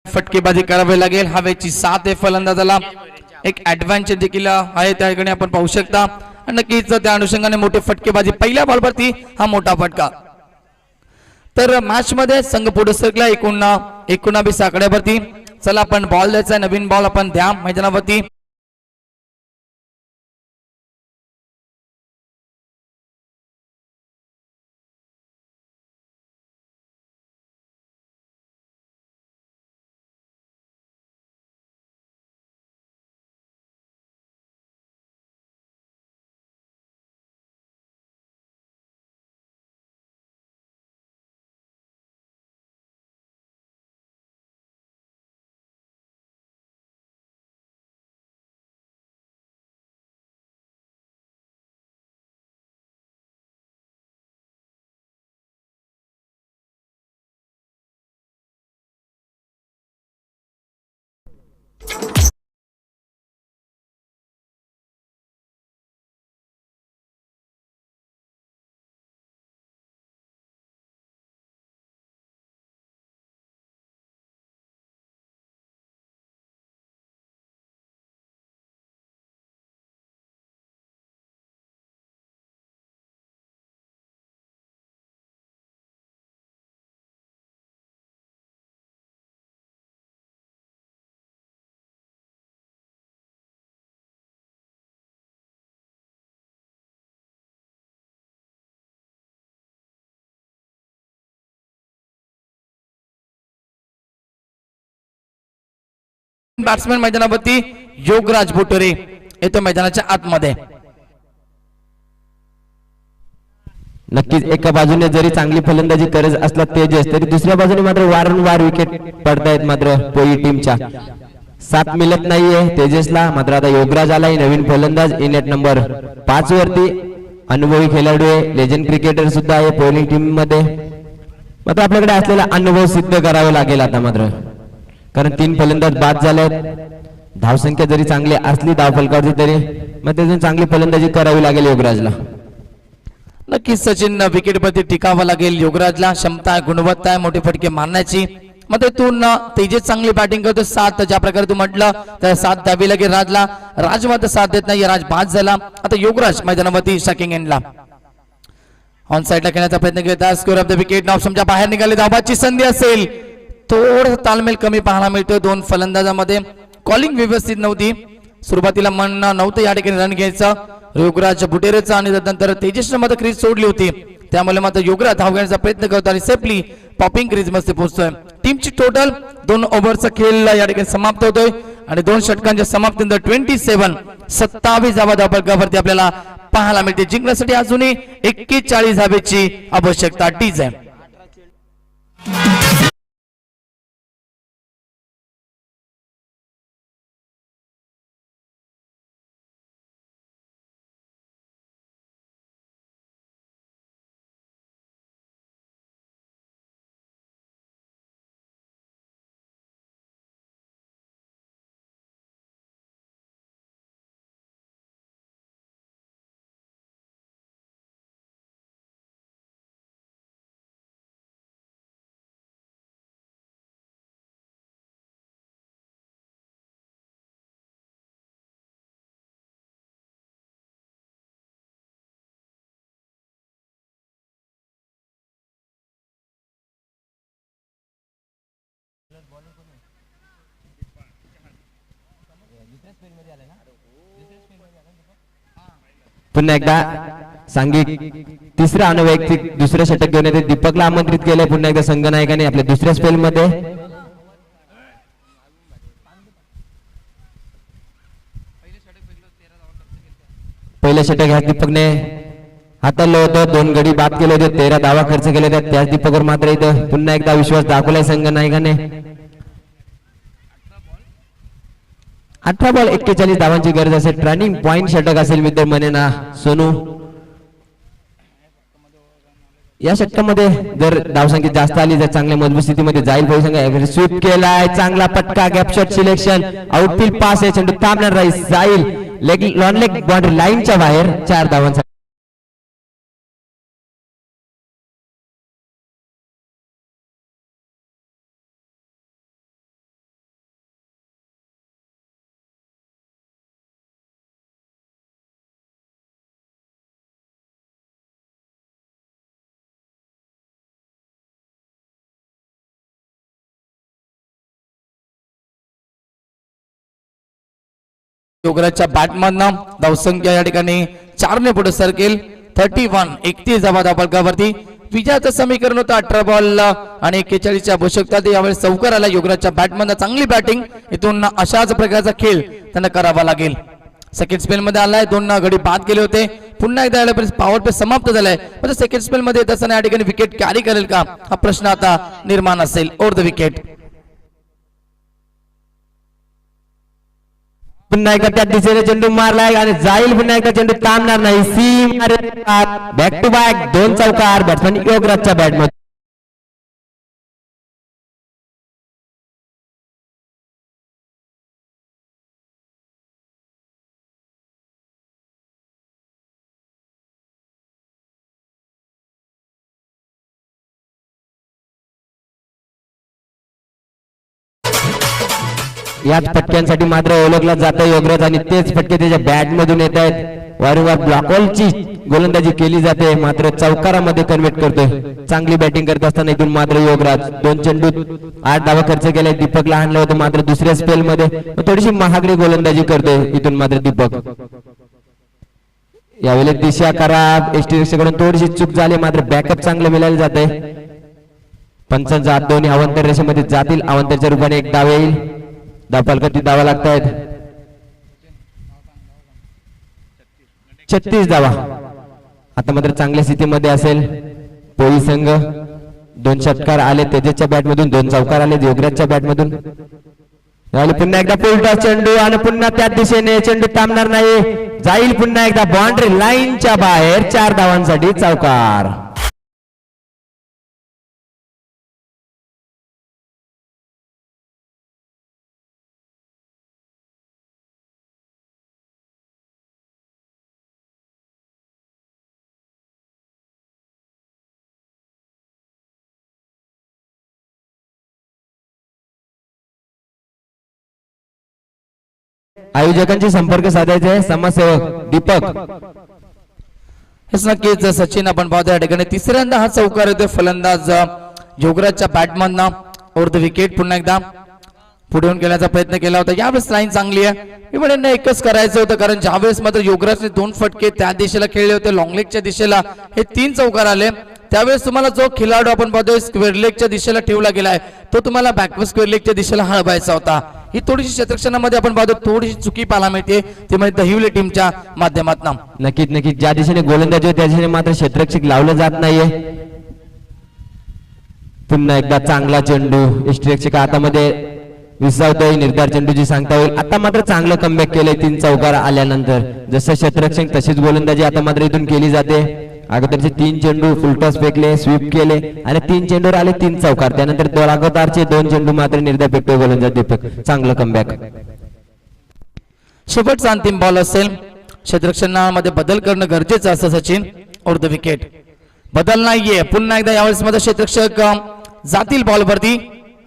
फटकेबाजी करावी लागेल. हवेची साथ आहे फलंदाजाला. एक ऍडव्हान्टेज देखील आहे त्या ठिकाणी आपण पाहू शकता. नक्कीच त्या अनुषंगाने मोठे फटकेबाजी पहिल्या बॉलवरती हा मोठा फटका. तर मॅच मध्ये संघ पुढे सरकला 19 आकड्यावरती. चला आपण बॉल द्यायचा. नवीन बॉल आपण द्या मैदानावरती. बॅट्समॅन मैदानावरती योगराज बुटोरे येतो मैदानाच्या आतमध्ये. नक्कीच एका बाजूने जरी चांगली फलंदाजी करत असला तेजस, तरी दुसऱ्या बाजूने मात्र वारंवार विकेट पडतायत मात्र पोई टीमच्या. साथ मिळत नाहीये तेजसला. मात्र आता योगराज आलाय नवीन फलंदाज इन नेट नंबर 5 वरती. अनुभवी खेळाडू आहे, लेजंड क्रिकेटर सुद्धा आहे बॉलिंग टीम मध्ये. मात्र आपल्याकडे असलेला अनुभव सिद्ध करावा लागेल आता मात्र, कारण 3 फलंदाज बाद झालेत. धावसंख्या जरी चांगली असली धावफलकावरती तरी मग त्यातून चांगली फलंदाजी करावी लागेल योगराजला. नक्कीच सचिन विकेटवरती टिकावं लागेल योगराजला. क्षमता आहे, गुणवत्ता आहे मोठे फटके मारण्याची. मग त्यातून तेजस चांगली बॅटिंग करतो. 7 ज्या प्रकारे तू म्हटलं तर 7 द्यावी लागेल राजला. राज मात्र साथ देत नाही, राज बाद झाला. आता योगराज मैदानावरती शॅकिंग एंडला ऑन साईडला खेळण्याचा प्रयत्न केला. स्कोर ऑफ द विकेट ऑप्शनच्या बाहेर निघाले. धावाची संधी असेल, थोडं तालमेल कमी पाहायला मिळतो 2 फलंदाजांमध्ये. कॉलिंग व्यवस्थित नव्हती, सुरुवातीला मन नव्हतं या ठिकाणी रन घ्यायचं योगराज बुटेरेचा, आणि त्यानंतर तेजसने मात्र क्रीज सोडली होती. त्यामुळे मात्र योगराज धाव घेण्याचा प्रयत्न करतो आणि सेफली पॉपिंग क्रीज मध्ये पोहोचतोय. टीमची टोटल 2 ओव्हरचा खेळ या ठिकाणी समाप्त होतोय आणि 2 षटकांच्या समाप्तीनंतर 27 धावा धावफलकावरती आपल्याला पाहायला मिळते. जिंकण्यासाठी अजूनही 41 धावेची आवश्यकता टीज आहे. पुन्हा एकदा सांघिक तिसरा अनवैयक्तिक दुसऱ्या षटक घेऊन येते. दीपकला आमंत्रित केलंय पुन्हा एकदा संघनायकाने आपल्या दुसऱ्या स्पेल मध्ये. पहिलं षटक ह्या दीपकने हाताळलं होतं, 2 गडी बाद केले होते, 13 धावा खर्च केले होते. त्याच दीपकवर मात्र इथं पुन्हा एकदा विश्वास दाखवलाय संघनायकाने. 18 बॉल 41 धावांची गरज असेल. टर्निंग पॉइंट षटक असेल मित्र म्हणे ना सोनू. या षटकामध्ये जर धावसंख्या जास्त आली तर चांगल्या मजबूत स्थितीमध्ये जाईल. पाहू स्वीप केलाय, चांगला पटका, gap shot selection, outfield pass आहे, चेंडू थांबणार राहील, जाईल लेग लॉन लेग बाउंड्री लाईनच्या बाहेर. 4 धावांचा योगराजच्या बॅटमधनं धावसंख्या या ठिकाणी 4 ने पुढे सरकेल. 31 धावा धावफलकावरती. विजयाचं समीकरण होतं 18 बॉल आणि 41ची आवश्यकता. यावेळेस चौकार आला योगराजच्या बॅटमधनं. चांगली बॅटिंग, इथून अशाच प्रकारचा खेळ त्यांना करावा लागेल. सेकंड स्पेल मध्ये आलाय, 2 गडी बाद केले होते. पुन्हा एकदा पॉवर प्ले समाप्त झालाय. पण सेकंड स्पेल मध्ये येत असताना या ठिकाणी विकेट कॅरी करेल का हा प्रश्न आता निर्माण असेल. Over the wicket. पुन्हा एकदा त्या दिशेने चेंडू मारलाय आणि जाईल. पुन्हा एकदा चेंडू थांबणार नाही. सीम बॅक टू बॅक 2 चौकार बॅट्समॅन योगराजच्या बॅटमध्ये. याच फटक्यांसाठी मात्र ओळखला जातं योगराज आणि तेच फटके त्याच्या बॅट मधून येत आहेत. वारंवार ब्लॉकॉलची गोलंदाजी केली जाते, मात्र चौकारामध्ये कन्व्हर्ट करतोय. चांगली बॅटिंग करत असताना इथून मात्र योगराज 2 चेंडूत 8 धावा खर्च केलाय. दीपकला आणलं होतं मात्र दुसऱ्या स्पेल मध्ये थोडीशी महागडी गोलंदाजी करतोय इथून मात्र दीपक. यावेळी दिशा खराब, एसटीकडून थोडीशी चूक झाली, मात्र बॅकअप चांगलं मिळालं जात आहे. पंचांचा हात दोन्ही अवंतर रेषेमध्ये जातील. अवंतरच्या रूपाने एक धाव येईल. धावफलकावरती धावा लागतायत 36 धावा. आता मात्र चांगल्या स्थितीमध्ये असेल पोळी संघ. 2 षटकार आले तेजसच्या बॅट मधून, 2 चौकार आले योगराजच्या बॅट मधून. पुन्हा एकदा पुलटॉस चेंडू आणि पुन्हा त्याच दिशेने चेंडू थांबणार नाही, जाईल पुन्हा एकदा बाउंड्री लाईनच्या बाहेर. 4 धावांसाठी चौकार. आयोजकांशी संपर्क साधायचे आहे. समाजसेवक दीपक. हेच नक्कीच सचिन आपण पाहतो या ठिकाणी तिसऱ्यांदा हा चौकार येतोय फलंदाज योगराजच्या बॅटमधनं. ओव्हर द विकेट पुन्हा एकदा पुढे येऊन केल्याचा प्रयत्न केला होता. यावेळेस लाईन चांगली आहे. इव्हन एकच करायचं होतं कारण ज्यावेळेस मात्र योगराजने 2 फटके त्या दिशेला खेळले होते लॉंग लेगच्या दिशेला, हे 3 चौकार आले. त्यावेळेस तुम्हाला जो खेळाडू आपण पाहतोय स्क्वेअर लेगच्या दिशेला ठेवला गेलाय तो तुम्हाला बॅकवर्ड स्क्वेअर लेगच्या दिशेला हलवायचा होता. ही थोडीशी क्षेत्ररक्षणामध्ये आपण पाहतो थोडीशी चुकी पाहायला मिळते ते म्हणजे दहिवले टीमच्या माध्यमातून. नक्कीच ज्या दिशेने गोलंदाजी त्या दिशेने मात्र क्षेत्ररक्षक लावलं जात नाहीये. पुन्हा एकदा चांगला चेंडू यष्टीरक्षक हातामध्ये विसावतोय. निर्धार चेंडूची सांगता होईल. आता मात्र चांगलं कमबॅक केलंय 3 चौकार आल्यानंतर. जसं क्षेत्ररक्षक तशीच गोलंदाजी आता मात्र इथून केली जाते. अगोदरचे 3 चेंडू फुलटॉस फेकले, स्वीप केले आणि 3 चेंडूवर आले 3 चौकार. त्यानंतर अगोदरचे 2 चेंडू मात्र निर्धार फेकतोय गोलंदाज दीपक. चांगलं कमबॅक. शेवटचा अंतिम बॉल असेल. क्षेत्ररक्षणामध्ये बदल करणं गरजेचं असं सचिन. ओव्हर द विकेट बदल नाहीये. पुन्हा एकदा यावेळेस मध्ये क्षेत्ररक्षक जातील बॉलवरती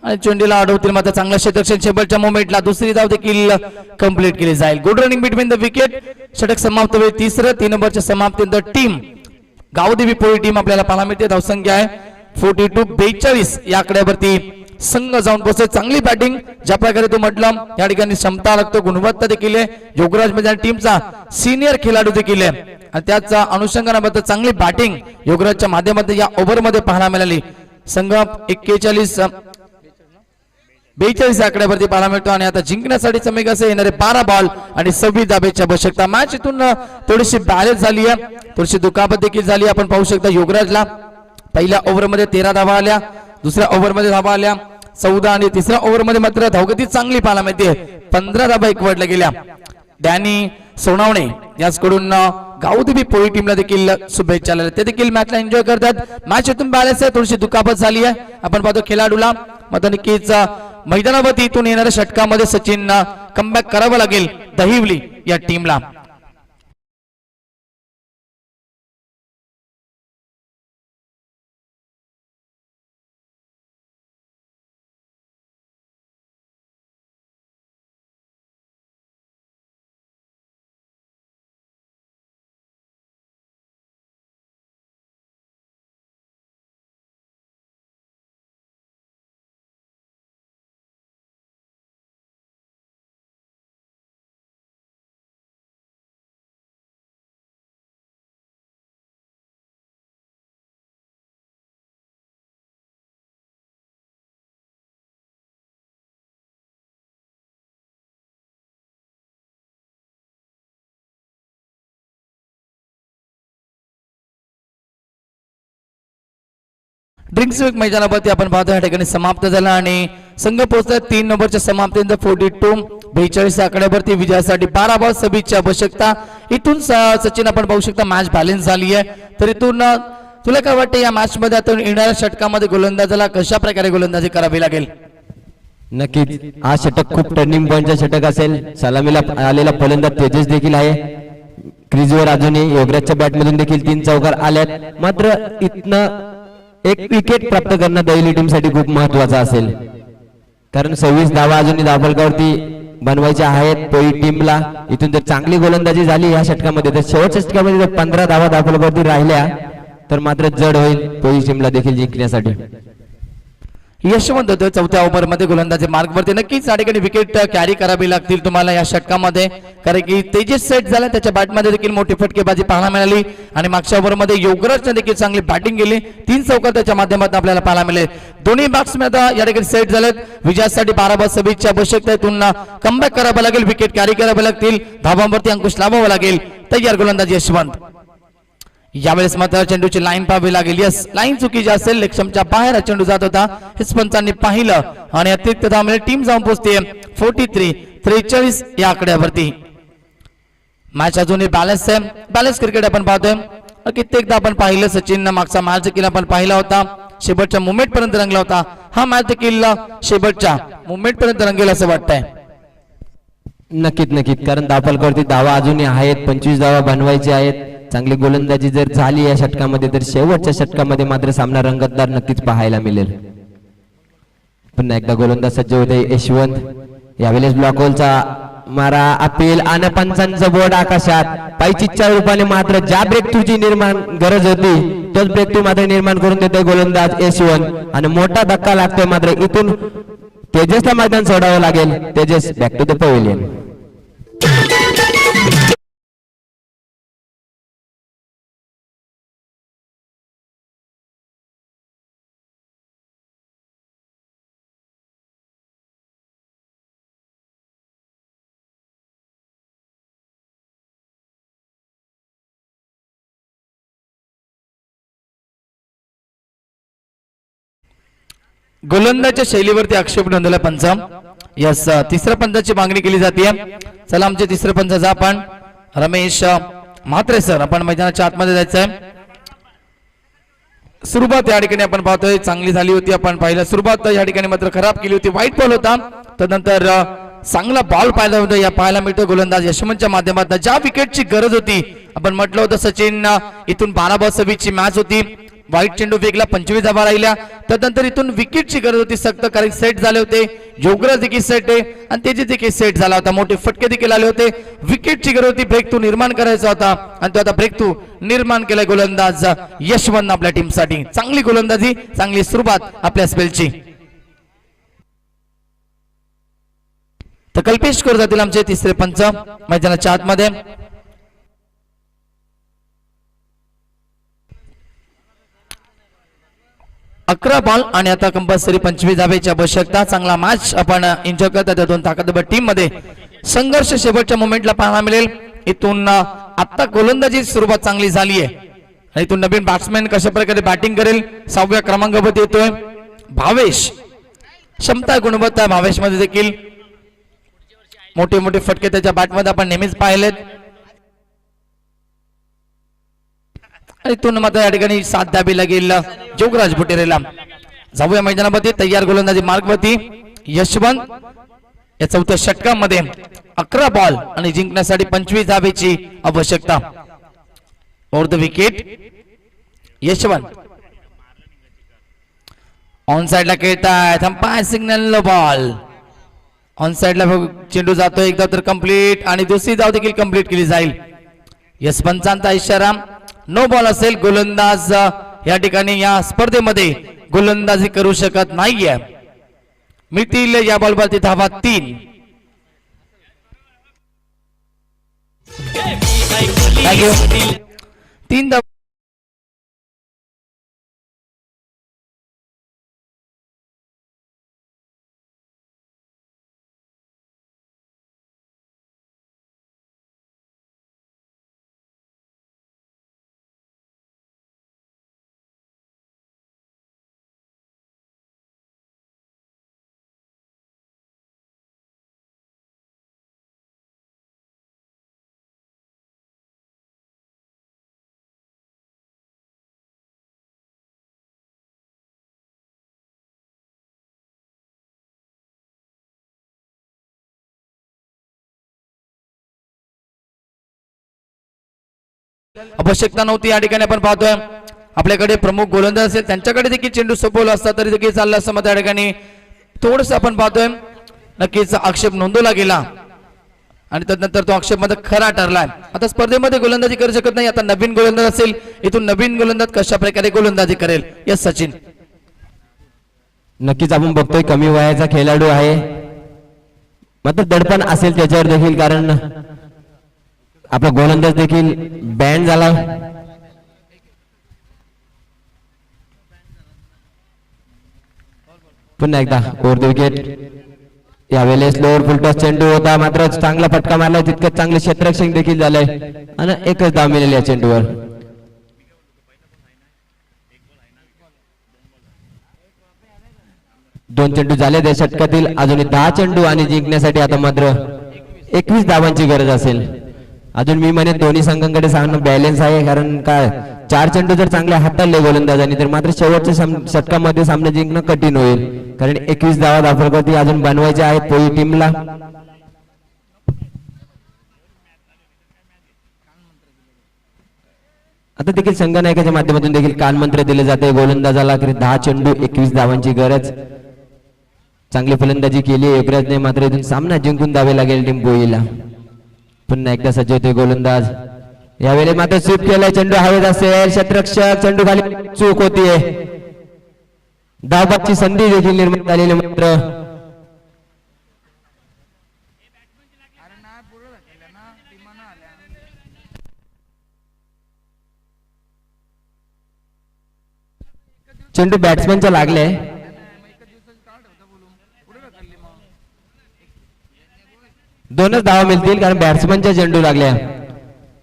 आणि चेंडूला अडवतील. मात्र चांगलं क्षेत्ररक्षण शेवटच्या मोमेंटला दुसरी धाव देखील कंप्लीट केली जाईल. Good running between the wicket. षटक समाप्त होईल. तिसरं 3 नंबरच्या समाप्तीनंतर टीम गावदेवी पोळी टीम आपल्याला पाहायला मिळते. धावसंख्या आहे 42 या आकड्यावरती संघ जाऊन पोहोचते. चांगली बॅटिंग ज्या प्रकारे तू म्हटलं या ठिकाणी क्षमता लागतो, गुणवत्ता देखील आहे. योगराज मध्ये टीमचा सिनियर खेळाडू देखील आहे आणि त्याच्या अनुषंगाने चांगली बॅटिंग योगराजच्या माध्यमातून या ओव्हर मध्ये पाहायला मिळाली. संघ 42 आकड्यावरती पाहायला मिळतो आणि आता जिंकण्यासाठी समीक असे येणारे 12 बॉल आणि 26 धाब्याची आवश्यकता. मॅच इथून थोडीशी बॅलन्स झाली आहे, थोडीशी दुखापत देखील झाली. आपण पाहू शकता योगराजला पहिल्या ओव्हरमध्ये 13 धावा आल्या, दुसऱ्या ओव्हरमध्ये धावा आल्या 14 आणि तिसऱ्या ओव्हरमध्ये मात्र धावगती चांगली पाहायला मिळते. 15 धावा एकवटल्या गेल्या. डॅनी सोनावणे याचकडून गावदेवी पोळी टीमला देखील शुभेच्छा. ते देखील मॅचला एन्जॉय करतात. मॅच इथून बॅलन्स आहे, थोडीशी दुखापत झाली आहे. आपण पाहतो खेळाडूला मात्र नक्कीच मैदानावरती इथून येणाऱ्या षटकामध्ये सचिन कमबॅक करावं लागेल दहिवली या टीमला. ड्रिंक्स वीक मैदानावरती आपण पाहतो या ठिकाणी समाप्त झाला आणि संघ पोहोचला 3 नंबरच्या समाप्तीनंतर 42 आकड्यावरती विजयासाठी 12 बॉल 26 आवश्यकता. इथून सचिन आपण पाहू शकता मॅच बॅलन्स झाली आहे. तर इथून तुला काय वाटतं या मॅच मध्ये आता येणाऱ्या षटकामध्ये गोलंदाजाला कशा प्रकारे गोलंदाजी करावी लागेल? नक्कीच हा षटक खूप टर्निंग पॉइंटचा षटक असेल. सलामीला आलेला फलंदाज तेजस देखील आहे. क्रीजवर अजूनही योगराजच्या बॅटमधून देखील 3 चौकार आल्यात. मात्र इथनं एक विकेट प्राप्त करणं दहिवली टीम साठी खूप महत्वाचं असेल, कारण 26 धावा अजूनही धावफलकावरती बनवायच्या आहेत पोळी टीमला. इथून जर चांगली गोलंदाजी झाली या षटकामध्ये तर शेवटच्या षटकामध्ये जर 15 धावा धावफलकावरती राहिल्या तर मात्र जड होईल पोळी टीमला देखील जिंकण्यासाठी. यशवंत होतं चौथ्या ओव्हरमध्ये गोलंदाजी मार्गवरती. नक्कीच या ठिकाणी विकेट कॅरी करावी लागतील तुम्हाला या षटकामध्ये, कारण की तेजस सेट झाला त्याच्या बॅटमध्ये देखील मोठी फटकेबाजी पाहायला मिळाली आणि मागच्या ओव्हरमध्ये योगराजने देखील चांगली बॅटिंग केली. 3 चौकार त्याच्या माध्यमातून आपल्याला पाहायला मिळेल. दोन्ही बॅट्समॅन आता या ठिकाणी सेट झालेत. विजयासाठी 12-26ची आवश्यकता आहे. पुन्हा कमबॅक करावं लागेल, विकेट कॅरी करावे लागतील, धावांवरती अंकुश लावावा लागेल. तयार गोलंदाज यशवंत. यावेळेस मात्र चेंडूची लाईन पाहावी लागेल. यस, लाईन चुकीची असेल, लेगस्टंपच्या बाहेर हा चेंडू जात होता हे पंचांनी पाहिलं आणि अतिरिक्त धावांमध्ये टीम जाऊन पोहोचते 43 या आकड्यावरती. मॅच अजूनही बॅलन्स आहे. बॅलन्स क्रिकेट आपण पाहतोय. कित्येकदा आपण पाहिलं सचिन मागचा मॅच देखील आपण पाहिला होता, शेवटच्या मुवमेंट पर्यंत रंगला होता. हा मॅच देखील शेवटच्या मुवमेंट पर्यंत रंगेल असं वाटतंय. नक्कीच कारण धावफलकावरती धावा अजूनही आहेत, 25 धावा बनवायचे आहेत. चांगली गोलंदाजी जर झाली या षटकामध्ये तर शेवटच्या षटकामध्ये मात्र सामना रंगतदार नक्कीच पाहायला मिळेल. पुन्हा एकदा गोलंदाज सज्ज होते यशवंत. यावेळेस ब्लॉक होलचा मारा अपील आणि पंचांचं बोर्ड आकाशात. पायचीच्या रूपाने मात्र ज्या ब्रेक थ्रूची निर्माण गरज होती तोच ब्रेक थ्रू मात्र निर्माण करून देतोय गोलंदाज यशवंत आणि मोठा धक्का लागतोय. मात्र इथून तेजसला मैदान सोडावं लागेल. Tejas back to the pavilion. गोलंदाजच्या शैलीवरती आक्षेप नोंदवला पंच. यस, तिसऱ्या पंचाची मागणी केली जाते. चला आमचे तिसरे पंच जा आपण रमेश म्हात्रे सर, आपण मैदानाच्या आतमध्ये जायचंय. सुरुवात या ठिकाणी आपण पाहतोय चांगली झाली होती. आपण पाहिलं सुरुवात या ठिकाणी मात्र खराब केली होती, वाईट बॉल होता. त्यानंतर चांगला बॉल पाहायला होता या पाहायला मिळतो गोलंदाज यशवंतच्या माध्यमातून. ज्या विकेटची गरज होती आपण म्हटलं होतं सचिन, इथून 12-26ची मॅच होती, वाईट चेंडू वेगला 25 धावा राहिल्या. त्यानंतर इथून विकेटची गरज होती सक्त, कारण सेट झाले होते. योगराज देखील सेट आहे आणि तेजी देखील सेट झाला होता, मोठे फटके देखील आले होते. विकेटची गरज होती, ब्रेक थ्रू निर्माण करायचा होता आणि तो आता ब्रेक थ्रू निर्माण केलाय गोलंदाज यशवंत आपल्या टीमसाठी. चांगली गोलंदाजी, चांगली सुरुवात आपल्या स्पेलची. तर कल्पेश करू जातील आमचे तिसरे पंच मैदानाच्या आतमध्ये. अकरा बॉल आणि आता कंपल्सरी 25 धावेची आवश्यकता. चांगला मॅच आपण एन्जॉय करतात त्या दोन ताकदवर टीम मध्ये. संघर्ष शेवटच्या मोमेंटला पाहायला मिळेल. इथून आता गोलंदाजी सुरुवात चांगली झाली आहे आणि इथून नवीन बॅट्समॅन कशा प्रकारे बॅटिंग करेल 6व्या क्रमांकावरती येतोय भावेश. क्षमता गुणवत्ता भावेश मध्ये देखील मोठे मोठे फटके त्याच्या बॅटमध्ये आपण नेहमीच पाहिलेत. इथून मात्र या ठिकाणी साथ द्यावी लागेल जोगराज बुटेरेला. जाऊया मैदानामध्ये. तयार गोलंदाजी मार्गवरती यशवंत. या चौथ्या षटकामध्ये 11 बॉल आणि जिंकण्यासाठी 25 धावेची आवश्यकता. Over the wicket Yashwant. On साइडला खेळतायत, umpire signal no ball. On साइडला चेंडू जातो एकदा तर कंप्लीट आणि दुसरी धाव देखील कंप्लीट केली जाईल. यस, पंचांचा इशारा नो बॉल असेल. गोलंदाज या ठिकाणी या स्पर्धेमध्ये गोलंदाजी करू शकत नाहीये. मिळतील या बॉलवरती धावा 3. थँक्यू. 3 धावा. आवश्यकता नव्हती या ठिकाणी. आपण पाहतोय आपल्याकडे प्रमुख गोलंदाज असेल त्यांच्याकडे देखील चेंडू सोपवला असता तरी देखील चाललं असं मग त्या ठिकाणी थोडस आपण पाहतोय नक्कीच आक्षेप नोंदवला गेला आणि त्यानंतर तो आक्षेप मध्ये खरा ठरलाय. आता स्पर्धेमध्ये गोलंदाजी करू शकत नाही. आता नवीन गोलंदाज असेल, इथून नवीन गोलंदाज कशा प्रकारे गोलंदाजी करेल. यस सचिन. नक्कीच आपण बघतोय कमी वयाचा खेळाडू आहे, मात्र दडपण असेल त्याच्यावर देखील, कारण आपला गोलंदाज देखील बॅन झाला. पुन्हा एकदा ओव्हर द विकेट. यावेळेस लोअर फुलटॉस चेंडू होता, मात्र चांगला फटका मारला, तितकं चांगले क्षेत्ररक्षण देखील झालंय आणि एकच धाव मिळाली या चेंडूवर. दोन चेंडू झाले त्या षटकातील, अजून 10 चेंडू आणि जिंकण्यासाठी आता मात्र 21 धावांची गरज असेल. अजून मी म्हणेन दोन्ही संघांकडे सामना बॅलन्स आहे, कारण काय 4 चेंडू जर चांगले हाताळले गोलंदाजांनी तर मात्र शेवटच्या षटकामध्ये सामना जिंकणं कठीण होईल, कारण 21 धावा धावफलकावरती अजून बनवायच्या आहेत पोई टीमला. आता देखील संघनायकाच्या माध्यमातून देखील कानमंत्र दिले जाते गोलंदाजाला, 10 चेंडू 21 धावांची गरज. चांगली फलंदाजी केली युवराजने, मात्र इथून सामना जिंकून द्यावे लागेल टीम पोईला. पुन्हा एकदा सज्ज होते गोलंदाज. यावेळी मात्र स्वीप केलाय, चेंडू हवेत असेल, क्षेत्ररक्षक चेंडू खाली, चूक होतीये. धावबादची संधी देखील निर्माण झालेली, मात्र चेंडू बॅट्समॅनच्या लागले. दोनच धावा मिळतील, कारण बॅट्समॅनच्या चेंडू लागल्या.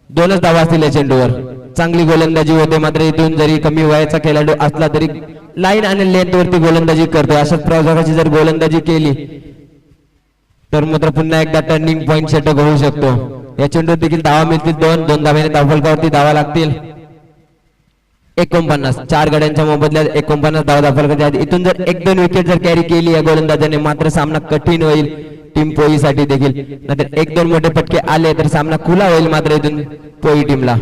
2च धावा असतील या चेंडूवर. चांगली गोलंदाजी होते, मात्र इथून जरी कमी वयाचा खेळाडू असला तरी लाईन आणि लेंथ वरती गोलंदाजी करतो. अशाच प्रकारची जर गोलंदाजी केली तर मात्र पुन्हा एकदा टर्निंग पॉइंट षटक होऊ शकतो. या चेंडूत देखील धावा मिळतील, 2 धाव्याने धावफलकावरती धावा लागतील. 49 4 गड्यांच्या मोबदल्यात 49 धावा धावफलकाच्या. इथून जर 1-2 विकेट जर कॅरी केली या गोलंदाजाने मात्र सामना कठीण होईल टीम पोईसाठी देखील. नाहीतर 1-2 मोठे फटके आले तर सामना खुला होईल मात्र इथून पोई टीमला.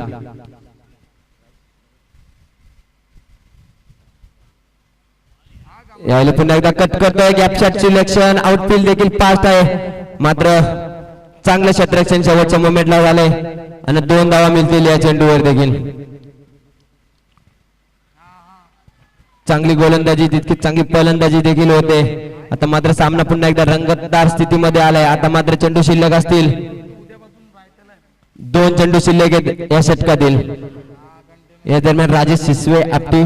यावेळी पुन्हा एकदा कट करतोय, गॅप शॉट सिलेक्शन, आउटफील्ड देखील फास्ट आहे, मात्र चांगलं क्षेत्ररक्षण शेवटच्या मोमेंटला झालंय आणि 2 धावा मिळतील या चेंडूवर देखील. चांगली गोलंदाजी तितकी चांगली फलंदाजी देखील होते. आता मात्र सामना पुन्हा एकदा रंगतदार स्थितीमध्ये आलाय. आता मात्र चेंडू शिल्लक असतील, 2 चेंडू शिल्लक आहेत या षटकातील. या दरम्यान राजेश सिसवे आपटी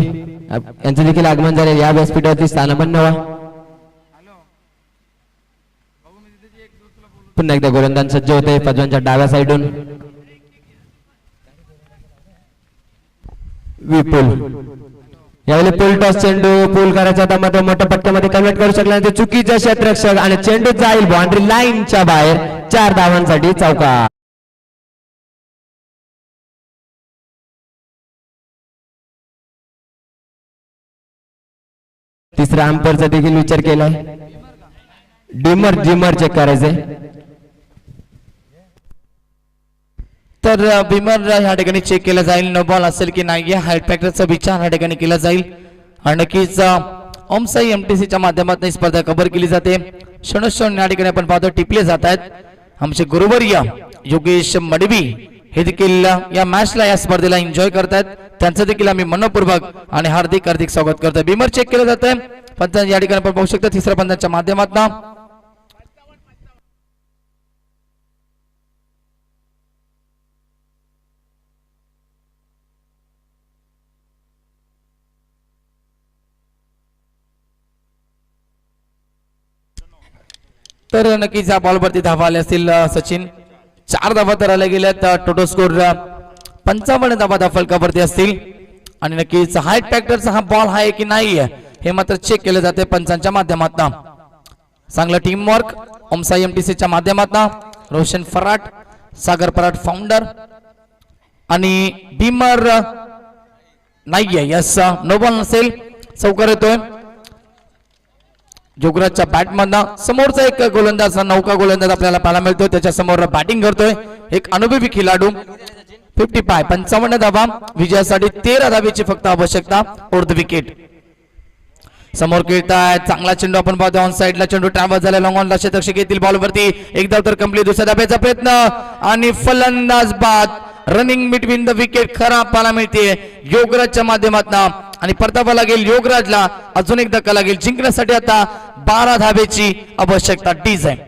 यांचं देखील आगमन झाले. या व्यासपीठावरती स्थानपन्न व्हा. पुन्हा एकदा गोलंदाज सज्ज होते पजवांच्या डाव्या साईडून. विपुल यावेळी पुल टॉस चेंडू पुल करायचा होता, मात्र मोठ्या पट्ट्यामध्ये कन्वर्ट करू शकला नाही. चुकीचा क्षेत्ररक्षक आणि चेंडू जाईल बाउंड्री लाईनच्या बाहेर. 4 धावांसाठी चौकार. तिसऱ्या अंपायरचा देखील विचार केलाय. डिमर चेक करायचे. तर बिमर ह्या ठिकाणी चेक केलं जाईल, नो बॉल असेल की नाही हाईट फॅक्टरचा विचार ह्या ठिकाणी केला जाईल. आणि नक्कीच ओमसाई एमटीसीच्या माध्यमातून स्पर्धा कव्हर केली जाते. क्षणोक्षण या ठिकाणी आपण पाहतो टिपले जात आहेत. आमचे गुरुवर्य योगेश मडवी हे देखील या मॅचला या स्पर्धेला एन्जॉय करतायत. त्यांचं देखील आम्ही मनपूर्वक आणि हार्दिक हार्दिक स्वागत करतोय. बिमर चेक केलं जात आहे. पंच या ठिकाणी आपण पाहू शकता तिसऱ्या पंचांच्या माध्यमातून. तर नक्कीच या बॉलवरती धावा आले असतील सचिन. 4 धावा तर आल्या गेल्यात. टोटल स्कोर 55 धावा फलकावरती असतील. आणि नक्कीच हाईट फॅक्टरचा हा बॉल आहे की नाही हे मात्र चेक केले जाते पंचांच्या माध्यमातून. चांगलं टीम वर्क ओमसाई एमटीसीच्या माध्यमातून. रोशन फराट, सागर फराट फाउंडर आणि बिमर नाहीये. यस, नो बॉल नसेल. चौकार येतोय जोगराजच्या बॅटमधनं. समोरचा एक गोलंदाज नौका गोलंदाज आपल्याला पाहायला मिळतोय. त्याच्या समोर बॅटिंग करतोय एक अनुभवी खेळाडू. 55 धावा विजयासाठी 13 धावेची फक्त आवश्यकता. ओव्हर द विकेट समोर खेळताय. चांगला चेंडू आपण पाहतो ऑन साइडला. चेंडू ट्रॅव्हल झाला लॉंग ऑन. क्षेत्ररक्षक येतील बॉलवरती. एक धाव तर कंप्लीट. दुसऱ्या धाब्याचा प्रयत्न आणि फलंदाज बाद. रनिंग बिटवीन द विकेट खराब पाहायला मिळते योगराजच्या माध्यमातून आणि परतावा लागेल योगराजला. अजून एक धक्का लागेल जिंकण्यासाठी. आता 12 धावेची आवश्यकता डीज आहे.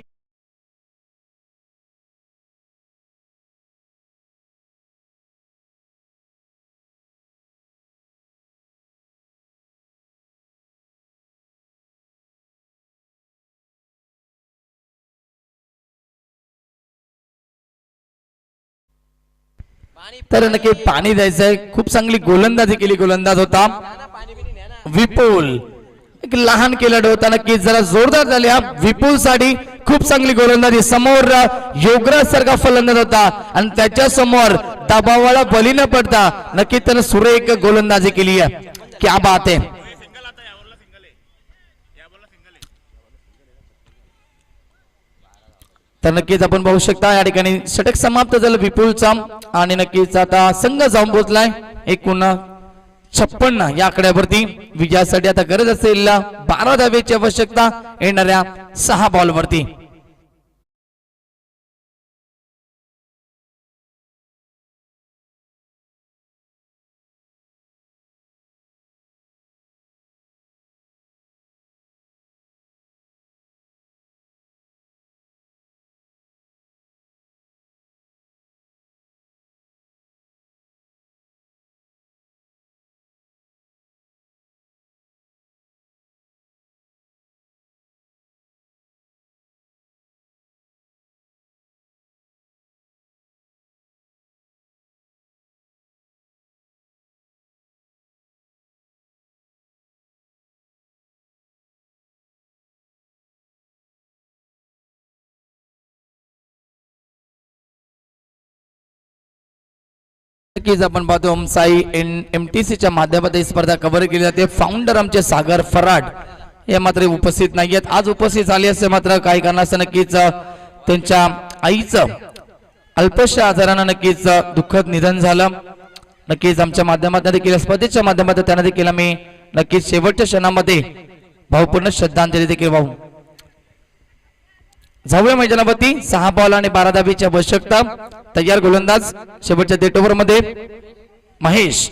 तर नक्की पाणी द्यायचंय. खूप चांगली गोलंदाजी केली. गोलंदाज होता विपुल. एक लहान खेळाडू होता. नक्की जरा जोरदार झाले हा विपुल साठी. खूप चांगली गोलंदाजी. समोर योगराज सारखा फलंदाज होता आणि त्याच्या समोर दबावाला बली न पडता नक्की त्यानं सुरेख गोलंदाजी केली आहे. क्या बात आहे. तर नक्कीच आपण पाहू शकता या ठिकाणी षटक समाप्त झालं विपुलचा आणि नक्कीच आता संघ जाऊन पोहोचलाय 56 या आकड्यावरती. विजयासाठी आता गरज असेल 12 धावेची आवश्यकता येणाऱ्या 6 बॉलवरती. नक्कीच आपण पाहतो साई MTC च्या माध्यमातून ही स्पर्धा कव्हर केली जाते. फाउंडर आमचे सागर फराड हे मात्र उपस्थित नाही आहेत. आज उपस्थित झाले असते मात्र काही कारणास्तव नक्कीच त्यांच्या आईचं अल्पशा आजारानं नक्कीच दुःखद निधन झालं. नक्कीच आमच्या माध्यमातून देखील स्पर्धेच्या माध्यमातून त्यांना देखील आम्ही नक्कीच शेवटच्या क्षणामध्ये भावपूर्ण श्रद्धांजली देखील वाहू. जाऊया मैदानावरती. 6 बॉल आणि 12 धावेची आवश्यकता. तयार गोलंदाज शेवटच्या डेट ओव्हर मध्ये महेश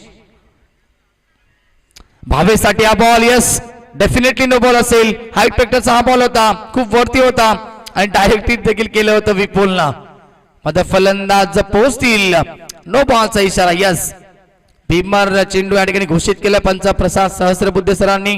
भावेसाठी हा ball. Yes definitely no ball असेल. हाय पेक्टरचा हा बॉल होता. खूप वरती होता आणि डायरेक्ट हिट देखील केलं होतं विपुलला. मध्ये फलंदाज पोहोचतील. नो बॉलचा इशारा. यस भीमर चेंडू या ठिकाणी घोषित केला पंच प्रसाद सहस्रबुद्धे सरांनी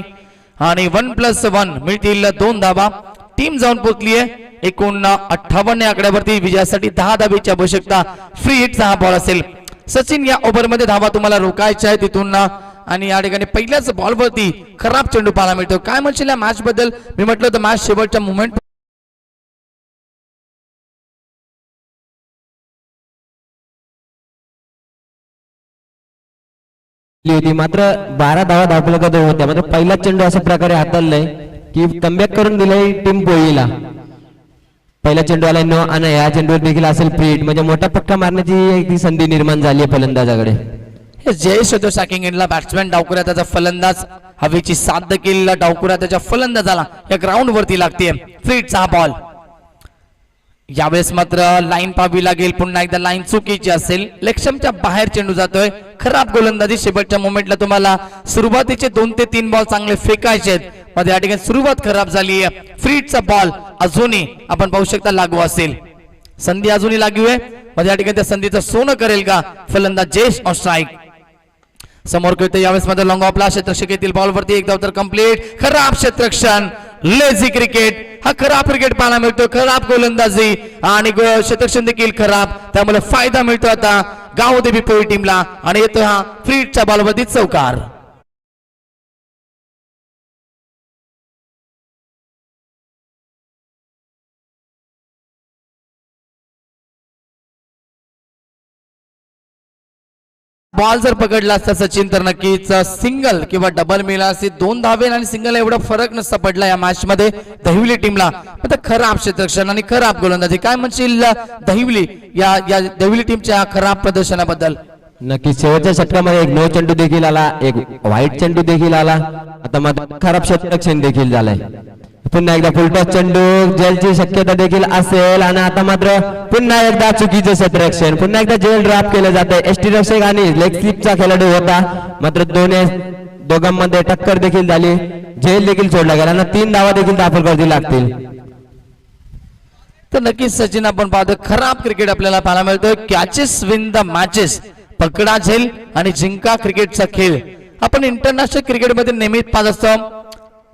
आणि 1+1 मिळतील 2 धावा. टीम जाऊन पोहोचली आहे 58 आकड्यावरती. विजयासाठी 10 धावेची आवश्यकता. फ्री हिटचा हा बॉल असेल. सचिन या ओव्हर मध्ये धावा तुम्हाला रोखायच्या आहे तिथून आणि या ठिकाणी पहिल्याच बॉलवरती खराब चेंडू पाहायला मिळतो. काय म्हणशील या मॅच बद्दल? मी म्हटलं तर मॅच शेवटच्या मुवमेंट होती मात्र 12 धावा धावफलकात होत्या. मात्र पहिला चेंडू अशा प्रकारे हाताळलाय की कमबॅक करून दिलाय टीम पोळीला. पहिला चेंडू आलाय नो आणि या चेंडूवर देखील असेल फ्रीट. म्हणजे मोठा पक्का मारण्याची संधी निर्माण झाली आहे फलंदाजाकडे. जयेश होतो शॅकिंग एंडला. बॅट्समॅन डावकुऱ्या त्याचा फलंदाज हवेची साथ देखील डावकुऱ्या त्याच्या फलंदाजाला या ग्राउंड वरती लागते. फ्रीटचा बॉल. यावेळेस मात्र लाईन पाहावी लागेल. पुन्हा एकदा लाईन चुकीची असेल. लेक्शमच्या बाहेर चेंडू जातोय. खराब गोलंदाजी. शेवटच्या मोमेंटला तुम्हाला सुरुवातीचे 2 ते 3 बॉल चांगले फेकायचे आहेत. मध्ये या ठिकाणी सुरुवात खराब झाली आहे. फ्रीटचा बॉल अजूनही आपण पाहू शकता लागू असेल. संधी अजूनही लागू आहे. मध्ये या ठिकाणी त्या संधीचं सोनं करेल का फलंदाज जयेश ऑन स्ट्राईक. समोर खेळतो यावेळेस मध्ये लॉंग ऑफला क्षेत्ररक्षकेतील बॉल वरती एक धाव तर कंप्लीट. खराब क्षेत्ररक्षण. Lazy cricket. हा खराब क्रिकेट पाहायला मिळतो. खराब गोलंदाजी आणि क्षेत्ररक्षण देखील खराब. त्यामुळे फायदा मिळतो आता गावदेवी पोळी टीमला आणि येतो हा फ्रीटच्या बॉलवरती चौकार. बॉल जर पकडला असता सचिन तर नक्कीच सिंगल किंवा डबल मिळाला असते. 2 धावे आणि सिंगल एवढा फरक नसता पडला या मॅच मध्ये दहिवली टीमला. आता खराब क्षेत्ररक्षण आणि खराब गोलंदाजी. काय म्हणशील दहिवली या दहिवली टीमच्या खराब प्रदर्शनाबद्दल? नक्कीच शेवटच्या षटकामध्ये एक नो चेंडू देखील आला. एक व्हाईट चेंडू देखील आला. आता मात्र खराब क्षेत्ररक्षण देखील झालंय. पुन्हा एकदा फुलटॉस चेंडू जेलची शक्यता देखील असेल आणि आता मात्र पुन्हा एकदा चुकीचं क्षेत्ररक्षण, पुन्हा एकदा जेल ड्रॉप केलं जातंय. एसटी रक्षक आणि लेग स्लिपचा खेळाडू होता, मात्र दोघांमध्ये टक्कर देखील झाली, जेल देखील सोडला गेला आणि 3 धावा देखील दाखल करावी लागतील. तर नक्कीच सचिन आपण पाहतो खराब क्रिकेट आपल्याला पाहायला मिळतोय. कॅचेस विन द मॅचेस, पकडा झेल आणि जिंका क्रिकेटचा खेळ आपण इंटरनॅशनल क्रिकेटमध्ये नेहमीच पाहत असतो.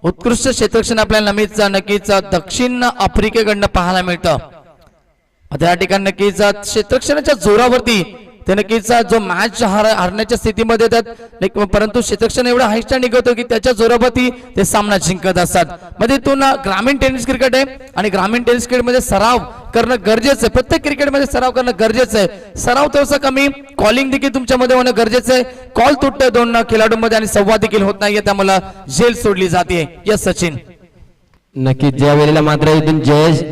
उत्कृष्ट क्षेत्ररक्षण आपल्याला नक्कीच दक्षिण आफ्रिकेकडनं पाहायला मिळतं. आता या ठिकाणी नक्कीच क्षेत्ररक्षणाच्या जोरावरती ते नक्कीच जो मॅच हारण्याच्या स्थितीमध्ये येतात, परंतु क्षेत्ररक्षण एवढं हाय स्टँड निघतो की त्याच्या जोरावरती ते सामना जिंकत असतात. मध्ये तिथून ग्रामीण टेनिस क्रिकेट आहे आणि ग्रामीण टेनिस क्रिकेटमध्ये सराव करणं गरजेचं आहे. प्रत्येक क्रिकेटमध्ये सराव करणं गरजेचं आहे. सराव थोडासा कमी, कॉलिंग देखील तुमच्यामध्ये होणं गरजेचं आहे. कॉल तुटतं 2 खेळाडूंमध्ये आणि संवाद देखील होत नाहीये, त्यामुळे जेल सोडली जाते. यस सचिन. नक्कीच ज्या वेळेला मात्र इथून जयेश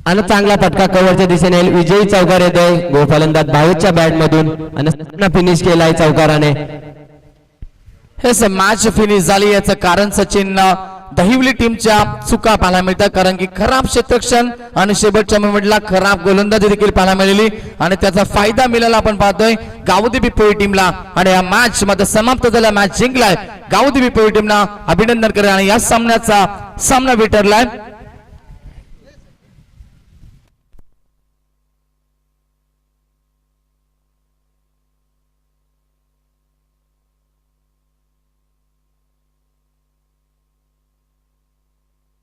आणि चांगला फटका कव्हरच्या दिशेने विजयी चौकार येतोय गोलफलंदाज भावेशच्या बॅट मधून आणि फिनिश केलाय चौकाराने. हे मॅच फिनिश झाली, याचं कारण सचिन दहिवली टीमच्या चुका पाहायला मिळतात, कारण की खराब क्षेत्ररक्षण आणि शेवटच्या मोमेंटला खराब गोलंदाजी देखील पाहायला मिळाली आणि त्याचा फायदा मिळाला आपण पाहतोय गावदी बिपोळी टीमला. आणि या मॅच मध्ये समाप्त झाला, मॅच जिंकलाय गावदी बिपोळी टीमना. अभिनंदन करा आणि या सामन्याचा सामना विठरलाय.